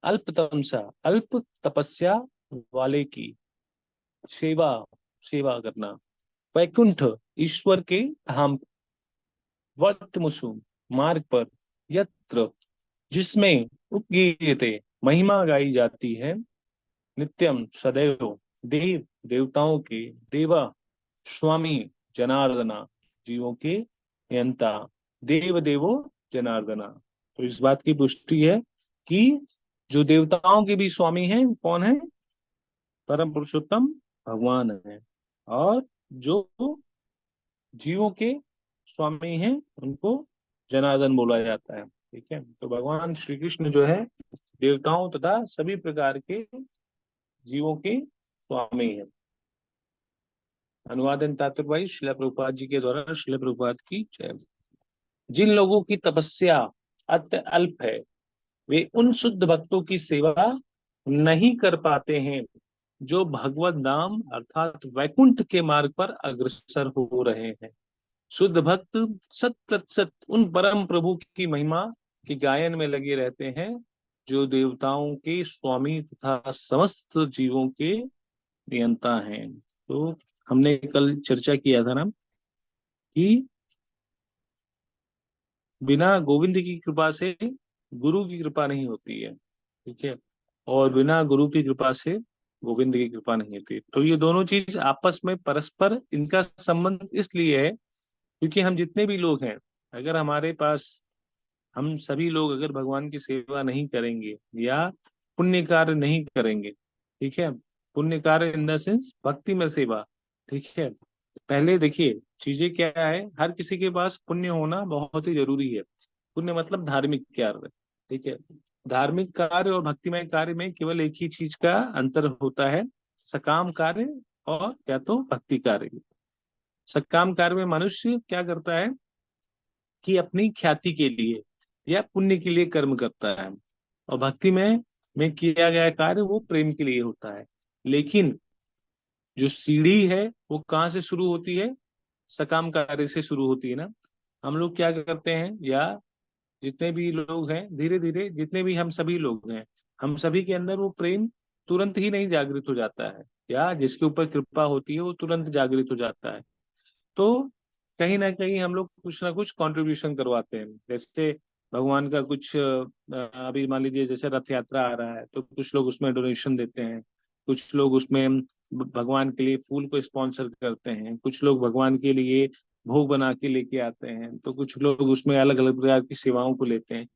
अल्पतमसा अल्प तपस्या वाले की सेवा सेवा करना वैकुंठ ईश्वर के धाम वर्तमुसु मार्ग पर यत्र जिसमें उपगीयते महिमा गाई जाती है नित्यम सदैव देव देवताओं के देवा स्वामी जनार्दना जीवों के नियंता देव देवो जनार्दना। तो इस बात की पुष्टि है कि जो देवताओं के भी स्वामी हैं कौन है? परम पुरुषोत्तम भगवान है। और जो जीवों के स्वामी हैं उनको जनार्दन बोला जाता है। ठीक है, तो भगवान श्री कृष्ण जो है देवताओं तथा सभी प्रकार के जीवों के स्वामी हैं। अनुवादन तात्पर्य श्रील प्रभुपाद जी के द्वारा। श्रील प्रभुपाद की जय। जिन लोगों की तपस्या अत्यल्प है वे उन शुद्ध भक्तों की सेवा नहीं कर पाते हैं जो भगवत नाम अर्थात वैकुंठ के मार्ग पर अग्रसर हो रहे हैं। शुद्ध भक्त 100% उन परम प्रभु की महिमा के गायन में लगे रहते हैं जो देवताओं के स्वामी तथा समस्त जीवों के नियंता हैं। तो हमने कल चर्चा किया था ना कि बिना गोविंद की कृपा से गुरु की कृपा नहीं होती है। ठीक है, और बिना गुरु की कृपा से गोविंद की कृपा नहीं होती। तो ये दोनों चीज आपस में परस्पर इनका संबंध इसलिए है क्योंकि हम जितने भी लोग हैं अगर हमारे पास हम सभी लोग अगर भगवान की सेवा नहीं करेंगे या पुण्य कार्य नहीं करेंगे, ठीक है, पुण्य कार्य इन द सेंस भक्ति में सेवा। ठीक है, पहले देखिए चीजें क्या है, हर किसी के पास पुण्य होना बहुत ही जरूरी है। पुण्य मतलब धार्मिक कार्य। ठीक है, धार्मिक कार्य और भक्तिमय कार्य में केवल एक ही चीज का अंतर होता है, सकाम कार्य और या तो भक्ति कार्य। सकाम कार्य में मनुष्य क्या करता है कि अपनी ख्याति के लिए या पुण्य के लिए कर्म करता है, और भक्ति में किया गया कार्य वो प्रेम के लिए होता है। लेकिन जो सीढ़ी है वो कहाँ से शुरू होती है? सकाम कार्य से शुरू होती है ना। हम लोग क्या करते हैं, या जितने भी लोग हैं धीरे धीरे जितने भी हम सभी लोग हैं, हम सभी के अंदर वो प्रेम तुरंत ही नहीं जागृत हो जाता है, या जिसके ऊपर कृपा होती है वो तुरंत जागृत हो जाता है। तो कहीं ना कहीं हम लोग कुछ ना कुछ कंट्रीब्यूशन करवाते हैं। जैसे भगवान का कुछ अभी मान लीजिए जैसे रथ यात्रा आ रहा है तो कुछ लोग उसमें डोनेशन देते हैं, कुछ लोग उसमें भगवान के लिए फूल को स्पॉन्सर करते हैं, कुछ लोग भगवान के लिए भोग बना के लेके आते हैं, तो कुछ लोग उसमें अलग अलग प्रकार की सेवाओं को लेते हैं।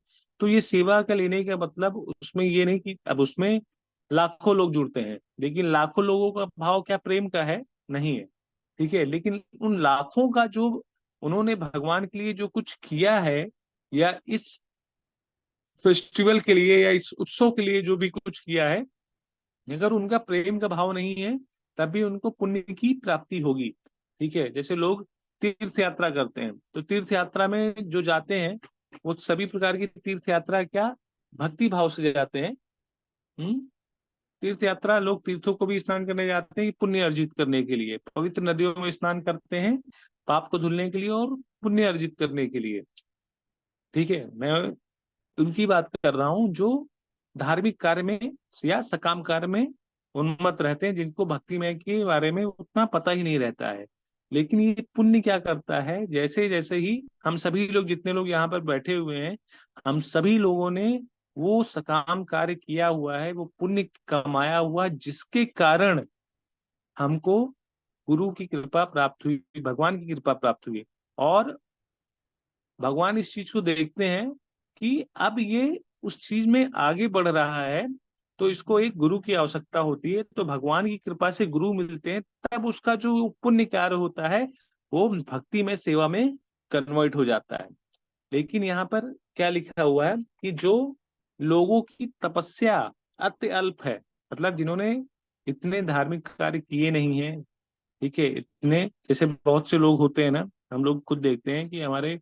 तो ये सेवा का लेने का मतलब उसमें ये नहीं कि अब उसमें लाखों लोग जुड़ते हैं, लेकिन लाखों लोगों का भाव क्या प्रेम का है? नहीं है। ठीक है, लेकिन उन लाखों का जो उन्होंने भगवान के लिए जो कुछ किया है, या इस फेस्टिवल के लिए या इस उत्सव के लिए जो भी कुछ किया है, अगर उनका प्रेम का भाव नहीं है तभी उनको पुण्य की प्राप्ति होगी। ठीक है, जैसे लोग तीर्थ यात्रा करते हैं, तो तीर्थ यात्रा में जो जाते हैं वो सभी प्रकार की तीर्थ यात्रा क्या भक्ति भाव से जाते हैं। तीर्थ यात्रा लोग तीर्थों को भी स्नान करने जाते हैं पुण्य अर्जित करने के लिए, पवित्र नदियों में स्नान करते हैं पाप को धुलने के लिए और पुण्य अर्जित करने के लिए। ठीक है, मैं उनकी बात कर रहा हूँ जो धार्मिक कार्य में या सकाम कार्य में उन्मत्त रहते हैं, जिनको भक्तिमय के बारे में उतना पता ही नहीं रहता है। लेकिन ये पुण्य क्या करता है, जैसे जैसे ही हम सभी लोग जितने लोग यहाँ पर बैठे हुए हैं, हम सभी लोगों ने वो सकाम कार्य किया हुआ है, वो पुण्य कमाया हुआ, जिसके कारण हमको गुरु की कृपा प्राप्त हुई, भगवान की कृपा प्राप्त हुई। और भगवान इस चीज को देखते हैं कि अब ये उस चीज में आगे बढ़ रहा है, तो इसको एक गुरु की आवश्यकता होती है। तो भगवान की कृपा से गुरु मिलते हैं, तब उसका जो पुण्य कार्य होता है वो भक्ति में सेवा में कन्वर्ट हो जाता है। लेकिन यहाँ पर क्या लिखा हुआ है कि जो लोगों की तपस्या अति अल्प है, मतलब जिन्होंने इतने धार्मिक कार्य किए नहीं है, ठीक है, इतने, जैसे बहुत से लोग होते हैं ना, हम लोग खुद देखते हैं कि हमारे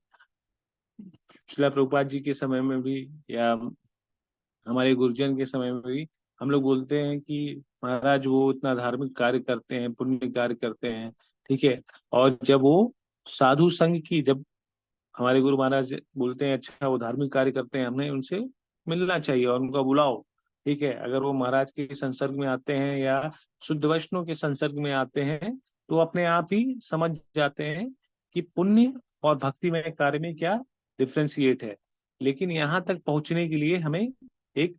श्रील प्रभुपाद जी के समय में भी या हमारे गुरुजन के समय में भी हम लोग बोलते हैं कि महाराज वो इतना धार्मिक कार्य करते हैं, पुण्य कार्य करते हैं। ठीक है, और जब वो साधु संघ की, जब हमारे गुरु महाराज बोलते हैं अच्छा वो धार्मिक कार्य करते हैं, हमने उनसे मिलना चाहिए और उनका बुलाओ। ठीक है, अगर वो महाराज के संसर्ग में आते हैं या शुद्ध वैष्णव के संसर्ग में आते हैं, तो अपने आप ही समझ जाते हैं कि पुण्य और भक्तिमय कार्य में क्या डिफ्रेंशिएट है। लेकिन यहाँ तक पहुंचने के लिए हमें एक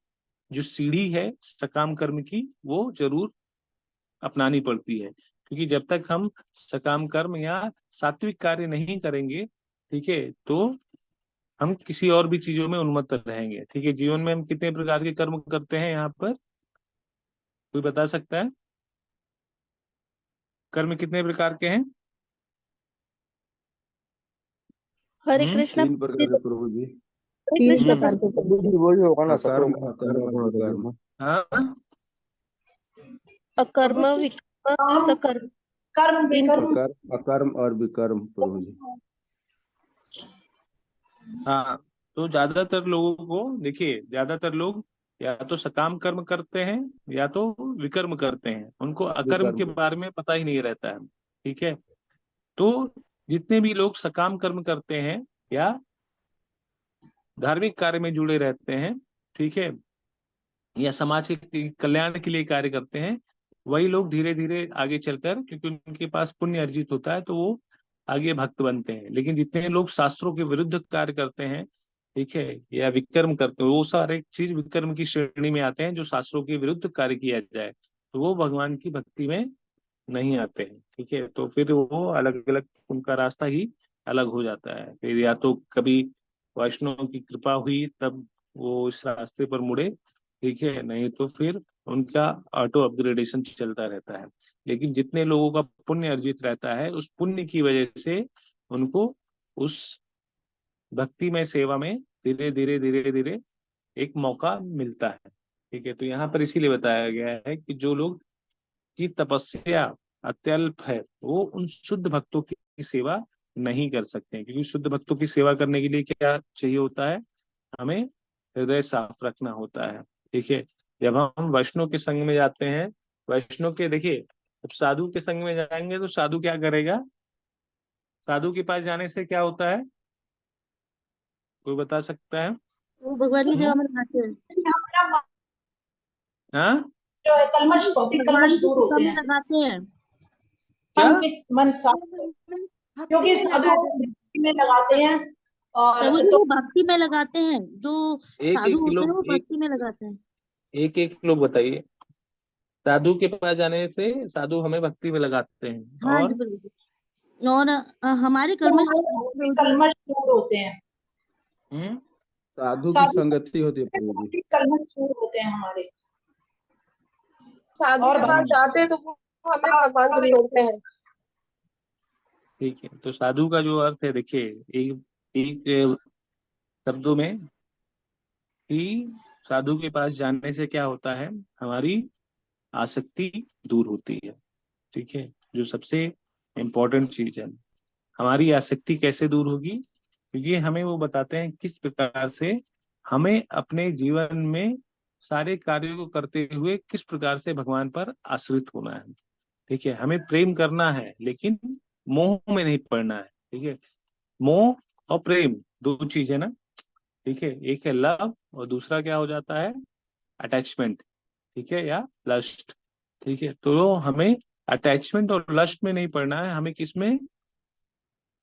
जो सीढ़ी है सकाम कर्म की, वो जरूर अपनानी पड़ती है, क्योंकि जब तक हम सकाम कर्म या सात्विक कार्य नहीं करेंगे, ठीक है, तो हम किसी और भी चीजों में उन्मत्त रहेंगे। ठीक है, जीवन में हम कितने प्रकार के कर्म करते हैं, यहाँ पर कोई बता सकता है? कर्म कितने प्रकार के हैं? हरे कृष्णा 3 प्रकार के प्रभु जी। हरे कृष्णा वही होगा ना, अकर्म सतो अकर्म विकर्म। हाँ, अकर्म विकर्म सकर्म कर्म विकर्म अकर्म और विकर्म प्रभु जी। हाँ, तो ज्यादातर लोगों को देखिए, ज्यादातर लोग या तो सकाम कर्म करते हैं या तो विकर्म करते हैं, उनको अकर्म के बारे में पता ही नहीं रहता है। ठीक है, तो जितने भी लोग सकाम कर्म करते हैं या धार्मिक कार्य में जुड़े रहते हैं, ठीक है, या समाज के कल्याण के लिए कार्य करते हैं, वही लोग धीरे धीरे आगे चलकर, क्योंकि उनके पास पुण्य अर्जित होता है, तो वो आगे भक्त बनते हैं। लेकिन जितने लोग शास्त्रों के विरुद्ध कार्य करते हैं, ठीक है, या विकर्म करते हैं, वो सारे चीज विकर्म की श्रेणी में आते हैं, जो शास्त्रों के विरुद्ध कार्य किया जाए, तो वो भगवान की भक्ति में नहीं आते हैं। ठीक है, तो फिर वो अलग अलग, उनका रास्ता ही अलग हो जाता है। फिर या तो कभी वैष्णव की कृपा हुई तब वो इस रास्ते पर मुड़े, ठीक है, नहीं तो फिर उनका ऑटो अपग्रेडेशन चलता रहता है। लेकिन जितने लोगों का पुण्य अर्जित रहता है, उस पुण्य की वजह से उनको उस भक्तिमय सेवा में धीरे धीरे धीरे धीरे एक मौका मिलता है। ठीक है, तो यहाँ पर इसीलिए बताया गया है कि जो लोग की तपस्या अत्यल्प है, वो उन शुद्ध भक्तों की सेवा नहीं कर सकते, क्योंकि शुद्ध भक्तों की सेवा करने के लिए क्या चाहिए होता है, हमें हृदय साफ रखना होता है। ठीक है, जब हम वैष्णव के संग में जाते हैं, वैष्णव के, देखिए, जब साधु के संग में जाएंगे तो साधु क्या करेगा, साधु के पास जाने से क्या होता है, कोई बता सकता है? वो भगवान की सेवा में लगाते हैं, हाँ, जो है कलमश, भौतिक कलमश दूर होते हैं। लगाते हैं मन के मन साफ, क्योंकि साधु में लगाते हैं और प्रभु जी तो वो भक्ति में लगाते हैं, जो एक साधु एक होते हैं वो लोग भक्ति में लगाते हैं। एक लोग बताइए। साधु के पास जाने से साधु हमें भक्ति में लगाते हैं। हाँ जी और प्रभु जी। और हमारे कलमश कलमश दूर होते हैं। साधु की साधु संगति होती है प्रभु जी। कलमश दूर होते हैं हमारे। साधु और के पास जाते हैं तो वो हमें भगवान से जोड़ते हैं। ठीक है, तो साधु का जो अर्थ है देखिए, एक एक शब्दों में कि साधु के पास जाने से क्या होता है, हमारी आसक्ति दूर होती है। ठीक है, जो सबसे इम्पोर्टेंट चीज है। हमारी आसक्ति कैसे दूर होगी, क्योंकि हमें वो बताते हैं किस प्रकार से हमें अपने जीवन में सारे कार्यों को करते हुए किस प्रकार से भगवान पर आश्रित होना है। ठीक है, हमें प्रेम करना है लेकिन मोह में नहीं पड़ना है। ठीक है, मोह और प्रेम दो चीज है ना। ठीक है, एक है लव और दूसरा क्या हो जाता है, अटैचमेंट। ठीक है, या लस्ट। ठीक है, तो हमें अटैचमेंट और लस्ट में नहीं पड़ना है, हमें किस में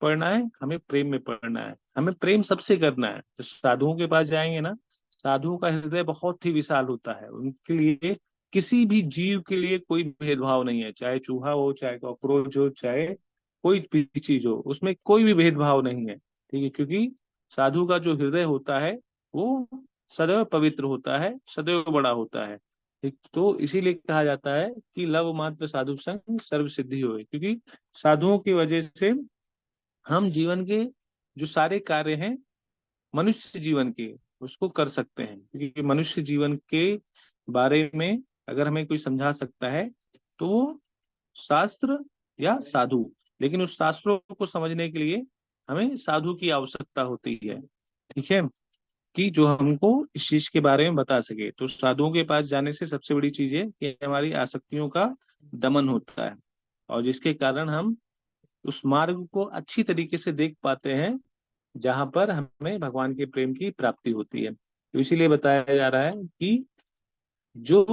पढ़ना है, हमें प्रेम में पढ़ना है। हमें प्रेम सबसे करना है। तो साधुओं के पास जाएंगे ना, साधुओं का हृदय बहुत ही विशाल होता है। उनके लिए किसी भी जीव के लिए कोई भेदभाव नहीं है, चाहे चूहा हो, चाहे कॉकरोच हो, चाहे कोई भी चीज हो, उसमें कोई भी भेदभाव नहीं है। ठीक है, क्योंकि साधु का जो हृदय होता है वो सदैव पवित्र होता है, सदैव बड़ा होता है। ठीक, तो इसीलिए कहा जाता है कि लव मात्र साधु संग सर्व सिद्धि होए, क्योंकि साधुओं की वजह से हम जीवन के जो सारे कार्य हैं मनुष्य जीवन के, उसको कर सकते हैं। क्योंकि मनुष्य जीवन के बारे में अगर हमें कोई समझा सकता है तो वो शास्त्र या साधु। लेकिन उस शास्त्रों को समझने के लिए हमें साधु की आवश्यकता होती है। ठीक है, कि जो हमको इस चीज के बारे में बता सके। तो साधुओं के पास जाने से सबसे बड़ी चीज है कि हमारी आसक्तियों का दमन होता है, और जिसके कारण हम उस मार्ग को अच्छी तरीके से देख पाते हैं जहां पर हमें भगवान के प्रेम की प्राप्ति होती है। तो इसीलिए बताया जा रहा है कि जो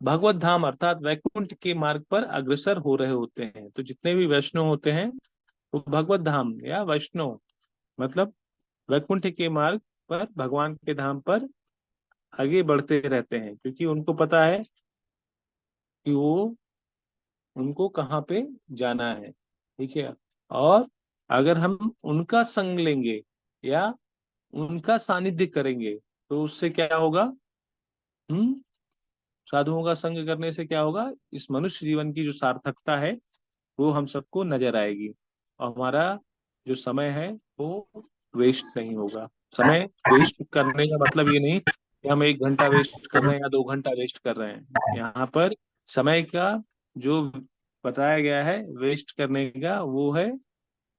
भगवत धाम अर्थात वैकुंठ के मार्ग पर अग्रसर हो रहे होते हैं, तो जितने भी वैष्णव होते हैं वो भगवत धाम या वैष्णव मतलब वैकुंठ के मार्ग पर, भगवान के धाम पर आगे बढ़ते रहते हैं, क्योंकि उनको पता है कि वो उनको कहाँ पे जाना है। ठीक है, और अगर हम उनका संग लेंगे या उनका सानिध्य करेंगे तो उससे क्या होगा, साधुओं का संग करने से क्या होगा, इस मनुष्य जीवन की जो सार्थकता है वो हम सबको नजर आएगी, और हमारा जो समय है वो वेस्ट नहीं होगा। समय वेस्ट करने का मतलब ये नहीं कि हम 1 घंटा वेस्ट कर रहे हैं या 2 घंटा वेस्ट कर रहे हैं। यहाँ पर समय का जो बताया गया है वेस्ट करने का, वो है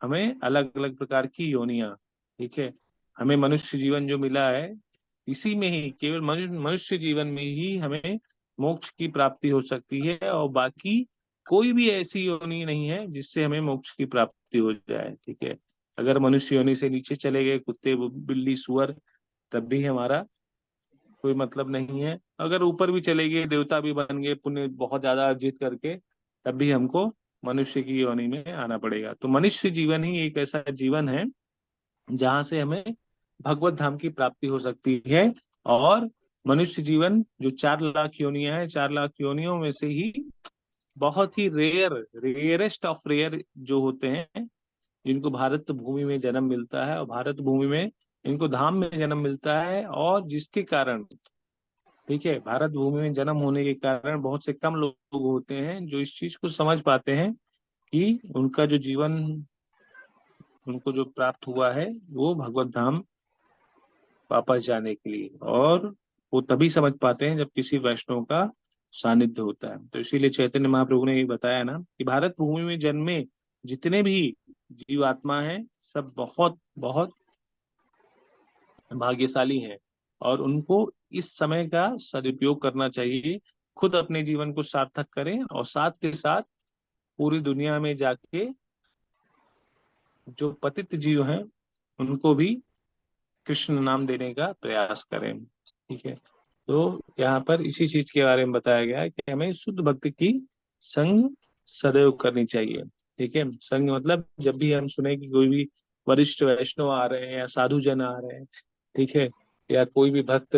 हमें अलग अलग प्रकार की योनियां। ठीक है, हमें मनुष्य जीवन जो मिला है इसी में ही, केवल मनुष्य जीवन में ही हमें मोक्ष की प्राप्ति हो सकती है, और बाकी कोई भी ऐसी योनि नहीं है जिससे हमें मोक्ष की प्राप्ति हो जाए। ठीक है, अगर मनुष्य योनि से नीचे चले गए, कुत्ते बिल्ली सुअर, तब भी हमारा कोई मतलब नहीं है। अगर ऊपर भी चले गए, देवता भी बन गए पुण्य बहुत ज्यादा अर्जित करके, तब भी हमको मनुष्य की योनि में आना पड़ेगा। तो मनुष्य जीवन ही एक ऐसा जीवन है जहां से हमें भगवत धाम की प्राप्ति हो सकती है। और मनुष्य जीवन जो 4 लाख योनियां हैं, 4 लाख योनियों में से ही बहुत ही रेयरेस्ट ऑफ रेयर जो होते हैं, जिनको भारत भूमि में जन्म मिलता है, और भारत भूमि में इनको धाम में जन्म मिलता है, और जिसके कारण, ठीक है, भारत भूमि में जन्म होने के कारण बहुत से कम लोग होते हैं जो इस चीज को समझ पाते हैं कि उनका जो जीवन उनको जो प्राप्त हुआ है वो भगवत धाम वापस जाने के लिए, और वो तभी समझ पाते हैं जब किसी वैष्णव का सानिध्य होता है। तो इसीलिए चैतन्य महाप्रभु ने ये बताया ना कि भारत भूमि में जन्मे जितने भी जीवात्मा हैं सब बहुत बहुत भाग्यशाली हैं, और उनको इस समय का सदुपयोग करना चाहिए। खुद अपने जीवन को सार्थक करें और साथ के साथ पूरी दुनिया में जाके जो पतित जीव हैं उनको भी कृष्ण नाम देने का प्रयास करें। ठीक है, तो यहाँ पर इसी चीज के बारे में बताया गया है कि हमें शुद्ध भक्ति की संग सदैव करनी चाहिए। ठीक है, संग मतलब जब भी हम सुने कि कोई भी वरिष्ठ वैष्णव आ रहे हैं या साधु जन आ रहे हैं, ठीक है, या कोई भी भक्त,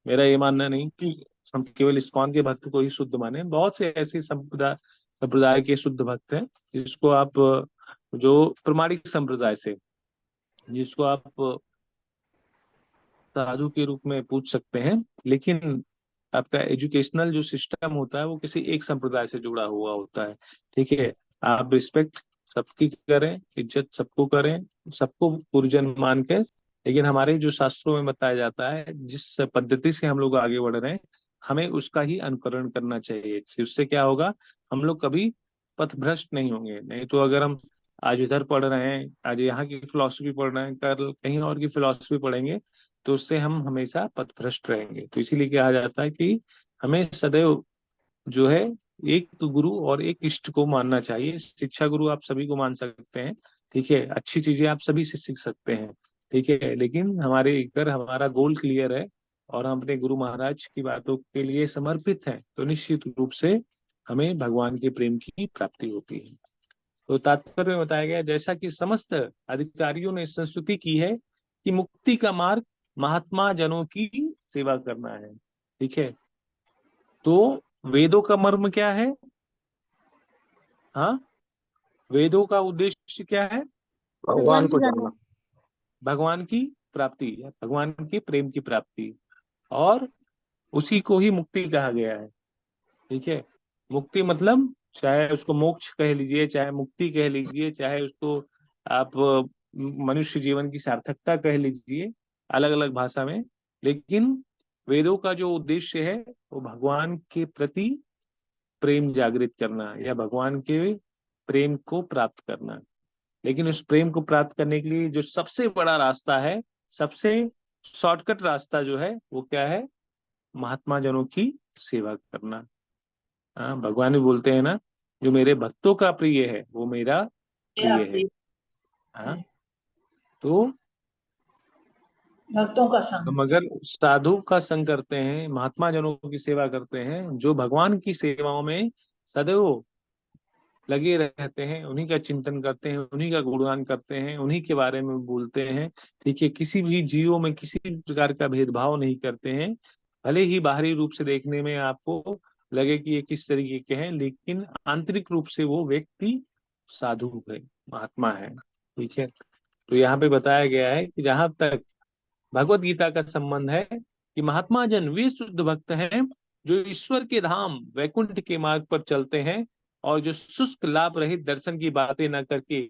मेरा ये मानना नहीं कि हम केवल इस्कॉन के भक्त को ही शुद्ध माने। बहुत से ऐसे संप्रदाय के शुद्ध भक्त हैं जिसको आप जो प्रमाणिक संप्रदाय से, जिसको आप साधु के रूप में पूछ सकते हैं, लेकिन आपका एजुकेशनल जो सिस्टम होता है वो किसी एक संप्रदाय से जुड़ा हुआ होता है। ठीक है, आप रिस्पेक्ट सबकी करें, इज्जत सबको करें, सबको गुरुजन मान के, लेकिन हमारे जो शास्त्रों में बताया जाता है जिस पद्धति से हम लोग आगे बढ़ रहे हैं हमें उसका ही अनुकरण करना चाहिए। उससे क्या होगा, हम लोग कभी पथभ्रष्ट नहीं होंगे। नहीं तो अगर हम आज इधर पढ़ रहे हैं, आज यहाँ की फिलॉसफी पढ़ रहे हैं, कल कहीं और की फिलॉसफी पढ़ेंगे, तो उससे हम हमेशा पथभ्रष्ट रहेंगे। तो इसीलिए कहा जाता है कि हमें सदैव जो है एक गुरु और एक इष्ट को मानना चाहिए। शिक्षा गुरु आप सभी को मान सकते हैं, ठीक है, अच्छी चीजें आप सभी से सीख सकते हैं, ठीक है, लेकिन हमारे अगर हमारा गोल क्लियर है और हम अपने गुरु महाराज की बातों के लिए समर्पित हैं तो निश्चित रूप से हमें भगवान के प्रेम की प्राप्ति होती है। तो तात्पर्य में बताया गया, जैसा कि समस्त अधिकारियों ने संस्तुति की है कि मुक्ति का मार्ग महात्मा जनों की सेवा करना है। ठीक है, तो वेदों का मर्म क्या है? हाँ, वेदों का उद्देश्य क्या है? भगवान को जानना, भगवान की प्राप्ति, भगवान के प्रेम की प्राप्ति, और उसी को ही मुक्ति कहा गया है। ठीक है, मुक्ति मतलब चाहे उसको मोक्ष कह लीजिए, चाहे मुक्ति कह लीजिए, चाहे उसको आप मनुष्य जीवन की सार्थकता कह लीजिए, अलग अलग भाषा में, लेकिन वेदों का जो उद्देश्य है वो भगवान के प्रति प्रेम जागृत करना या भगवान के प्रेम को प्राप्त करना। लेकिन उस प्रेम को प्राप्त करने के लिए जो सबसे बड़ा रास्ता है, सबसे शॉर्टकट रास्ता जो है वो क्या है? महात्मा जनों की सेवा करना। भगवान भी बोलते हैं ना, जो मेरे भक्तों का प्रिय है वो मेरा प्रिय है। हाँ, तो भक्तों का संग, हम अगर साधु का संग करते हैं, महात्मा जनों की सेवा करते हैं, जो भगवान की सेवाओं में सदैव लगे रहते हैं, उन्हीं का चिंतन करते हैं, उन्हीं का गुणगान करते हैं, उन्हीं के बारे में बोलते हैं, ठीक है, किसी भी जीवों में किसी प्रकार का भेदभाव नहीं करते हैं, भले ही बाहरी रूप से देखने में आपको लगे कि ये किस तरीके के हैं, लेकिन आंतरिक रूप से वो व्यक्ति साधु है, महात्मा है। ठीक है, तो यहाँ पे बताया गया है कि जहां तक भगवत गीता का संबंध है कि महात्मा जन वे शुद्ध भक्त हैं जो ईश्वर के धाम वैकुंठ के मार्ग पर चलते हैं और जो शुष्क लाभ रहित दर्शन की बातें न करके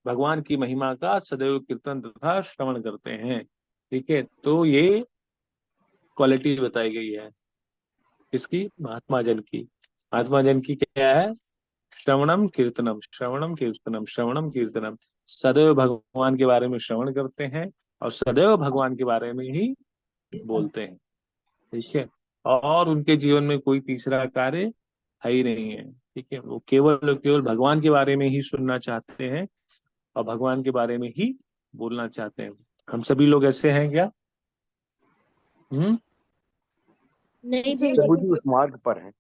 भगवान की महिमा का सदैव कीर्तन तथा श्रवण करते हैं। ठीक है, तो ये क्वालिटी बताई गई है इसकी, महात्मा जन की। महात्मा जन की क्या है? श्रवणम कीर्तनम, श्रवणम कीर्तनम, श्रवणम कीर्तनम, सदैव भगवान के बारे में श्रवण करते हैं और सदैव भगवान के बारे में ही बोलते हैं। ठीक है, और उनके जीवन में कोई तीसरा कार्य है ही नहीं है। ठीक है, वो केवल भगवान के बारे में ही सुनना चाहते हैं और भगवान के बारे में ही बोलना चाहते हैं। हम सभी लोग ऐसे हैं क्या? नहीं प्रभु जी उस मार्ग पर है।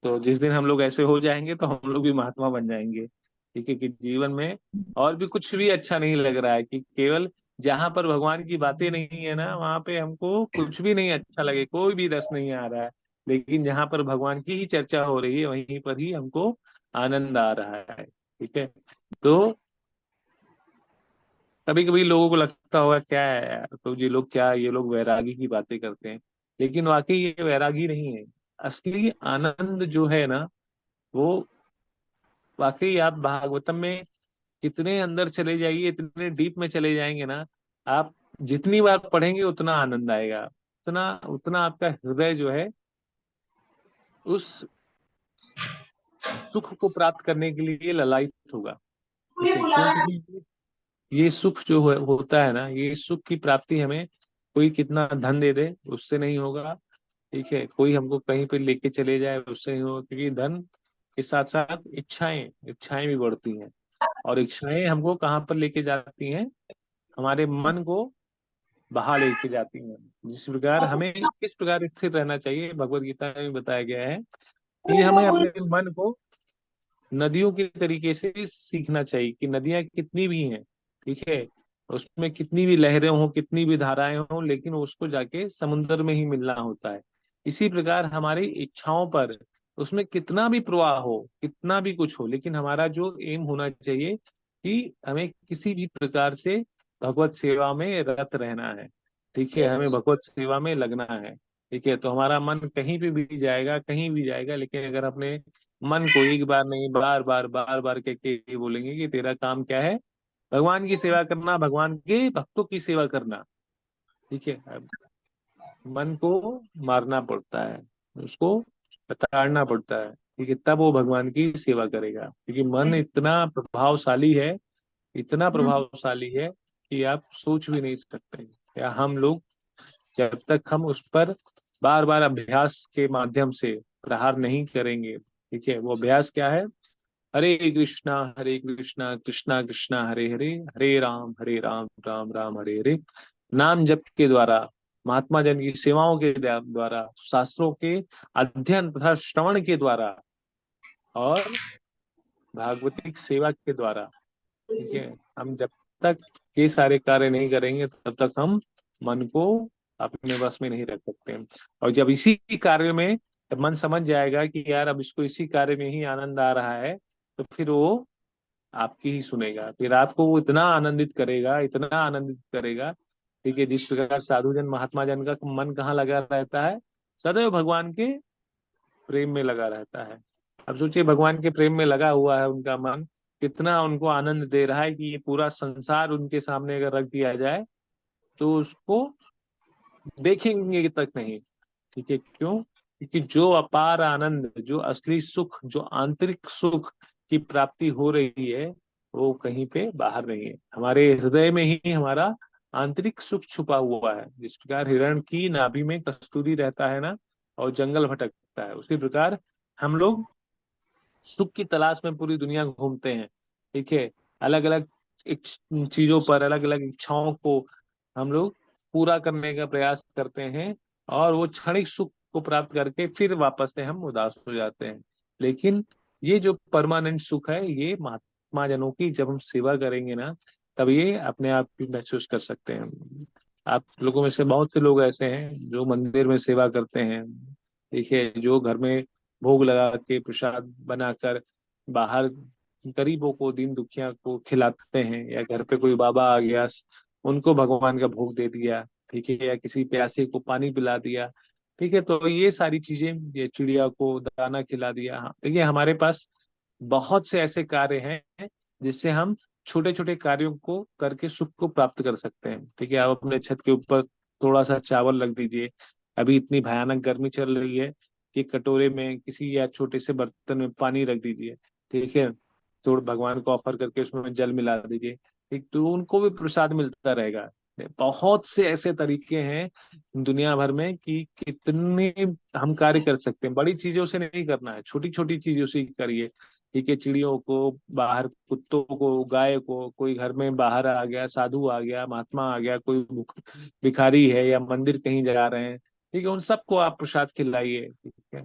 तो जिस दिन हम लोग ऐसे हो जाएंगे तो हम लोग भी महात्मा बन जाएंगे। ठीक है, कि जीवन में और भी कुछ भी अच्छा नहीं लग रहा है, कि केवल जहां पर भगवान की बातें नहीं है ना, वहां पे हमको कुछ भी नहीं अच्छा लगे, कोई भी रस नहीं आ रहा है, लेकिन जहां पर भगवान की ही चर्चा हो रही है वहीं पर ही हमको आनंद आ रहा है। ठीक है, तो कभी कभी लोगों को लगता होगा क्या है यार, तो ये लोग क्या, ये लोग वैरागी की बातें करते हैं, लेकिन वाकई ये वैरागी नहीं है। असली आनंद जो है ना, वो वाकई आप भागवतम में कितने अंदर चले जाइए, इतने डीप में चले जाएंगे ना, आप जितनी बार पढ़ेंगे उतना आनंद आएगा, उतना उतना आपका हृदय जो है उस सुख को प्राप्त करने के लिए ललायित होगा। ठीक है, क्योंकि ये सुख जो होता है ना, ये सुख की प्राप्ति हमें कोई कितना धन दे दे उससे नहीं होगा। ठीक है, कोई हमको कहीं पे लेके चले जाए उससे नहीं होगा, क्योंकि धन के साथ साथ इच्छाएं भी बढ़ती हैं, और इच्छाएं हमको कहाँ पर लेके जाती हैं? हमारे मन को बहा लेके जाती हैं। जिस प्रकार हमें किस प्रकार स्थिर रहना चाहिए, भगवत गीता में बताया गया है कि हमें अपने मन को नदियों के तरीके से सीखना चाहिए, कि नदियां कितनी भी हैं, ठीक है, उसमें कितनी भी लहरें हों, कितनी भी धाराएं हों, लेकिन उसको जाके समुद्र में ही मिलना होता है। इसी प्रकार हमारी इच्छाओं पर उसमें कितना भी प्रवाह हो, कितना भी कुछ हो, लेकिन हमारा जो एम होना चाहिए कि हमें किसी भी प्रकार से भगवत सेवा में रत रहना है। ठीक है, हमें भगवत सेवा में लगना है। ठीक है, तो हमारा मन कहीं पे भी जाएगा, कहीं भी जाएगा, लेकिन अगर अपने मन को एक बार नहीं बार बार कह के ये बोलेंगे कि तेरा काम क्या है, भगवान की सेवा करना, भगवान के भक्तों की सेवा करना। ठीक है, अब मन को मारना पड़ता है, उसको ताड़ना पड़ता है। ठीक है, तब वो भगवान की सेवा करेगा, क्योंकि मन इतना प्रभावशाली है, इतना प्रभावशाली है कि आप सोच भी नहीं सकते। या हम लोग जब तक हम उस पर बार बार अभ्यास के माध्यम से प्रहार नहीं करेंगे। ठीक है, वो अभ्यास क्या है? हरे कृष्णा कृष्णा कृष्णा हरे हरे, हरे राम राम राम हरे हरे। नाम जप के द्वारा, महात्मा जन की सेवाओं के द्वारा, शास्त्रों के अध्ययन तथा श्रवण के द्वारा और भागवतिक सेवा के द्वारा। ठीक है, हम जब तक ये सारे कार्य नहीं करेंगे तब तक हम मन को अपने बस में नहीं रख सकते। और जब इसी कार्य में जब मन समझ जाएगा कि यार अब इसको इसी कार्य में ही आनंद आ रहा है, तो फिर वो आपकी ही सुनेगा, फिर आपको वो इतना आनंदित करेगा, इतना आनंदित करेगा। ठीक है, जिस प्रकार साधु जन महात्मा जन का मन कहाँ लगा रहता है? सदैव भगवान के प्रेम में लगा रहता है। अब सोचिए, भगवान के प्रेम में लगा हुआ है उनका मन, कितना उनको आनंद दे रहा है कि ये पूरा संसार उनके सामने अगर रख दिया जाए तो उसको देखेंगे तक नहीं। ठीक है, क्यों? क्योंकि जो अपार आनंद, जो असली सुख, जो आंतरिक सुख की प्राप्ति हो रही है, वो कहीं पे बाहर नहीं है, हमारे हृदय में ही हमारा आंतरिक सुख छुपा हुआ है। जिस प्रकार हिरण की नाभि में कस्तूरी रहता है ना, और जंगल भटकता है, उसी प्रकार हम लोग सुख की तलाश में पूरी दुनिया घूमते हैं। ठीक है, अलग अलग चीजों पर, अलग अलग इच्छाओं को हम लोग पूरा करने का प्रयास करते हैं, और वो क्षणिक सुख को प्राप्त करके फिर वापस से हम उदास हो जाते हैं। लेकिन ये जो परमानेंट सुख है, ये महात्मा जनों की जब हम सेवा करेंगे ना, तब ये अपने आप भी महसूस कर सकते हैं। आप लोगों में से बहुत से लोग ऐसे हैं जो मंदिर में सेवा करते हैं। देखिए, जो घर में भोग लगा के प्रसाद बनाकर बाहर गरीबों को, दीन दुखिया को खिलाते हैं, या घर पे कोई बाबा आ गया, उनको भगवान का भोग दे दिया। ठीक है, या किसी प्यासे को पानी पिला दिया। ठीक है, तो ये सारी चीजें, ये चिड़िया को दाना खिला दिया। हाँ, देखिए हमारे पास बहुत से ऐसे कार्य हैं जिससे हम छोटे छोटे कार्यों को करके सुख को प्राप्त कर सकते हैं। ठीक है, आप अपने छत के ऊपर थोड़ा सा चावल रख दीजिए। अभी इतनी भयानक गर्मी चल रही है कि कटोरे में किसी या छोटे से बर्तन में पानी रख दीजिए। ठीक है, तो भगवान को ऑफर करके उसमें जल मिला दीजिए। ठीक, तो उनको भी प्रसाद मिलता रहेगा। बहुत से ऐसे तरीके हैं दुनिया भर में कि कितने हम कार्य कर सकते हैं। बड़ी चीजों से नहीं करना है, छोटी छोटी चीजों से ही करिए। ठीक है, चिड़ियों को बाहर, कुत्तों को, गाय को, कोई घर में बाहर आ गया, साधु आ गया, महात्मा आ गया, कोई भिखारी है, या मंदिर कहीं जा रहे हैं, ठीक है, उन सबको आप प्रसाद खिलाइए। ठीक है,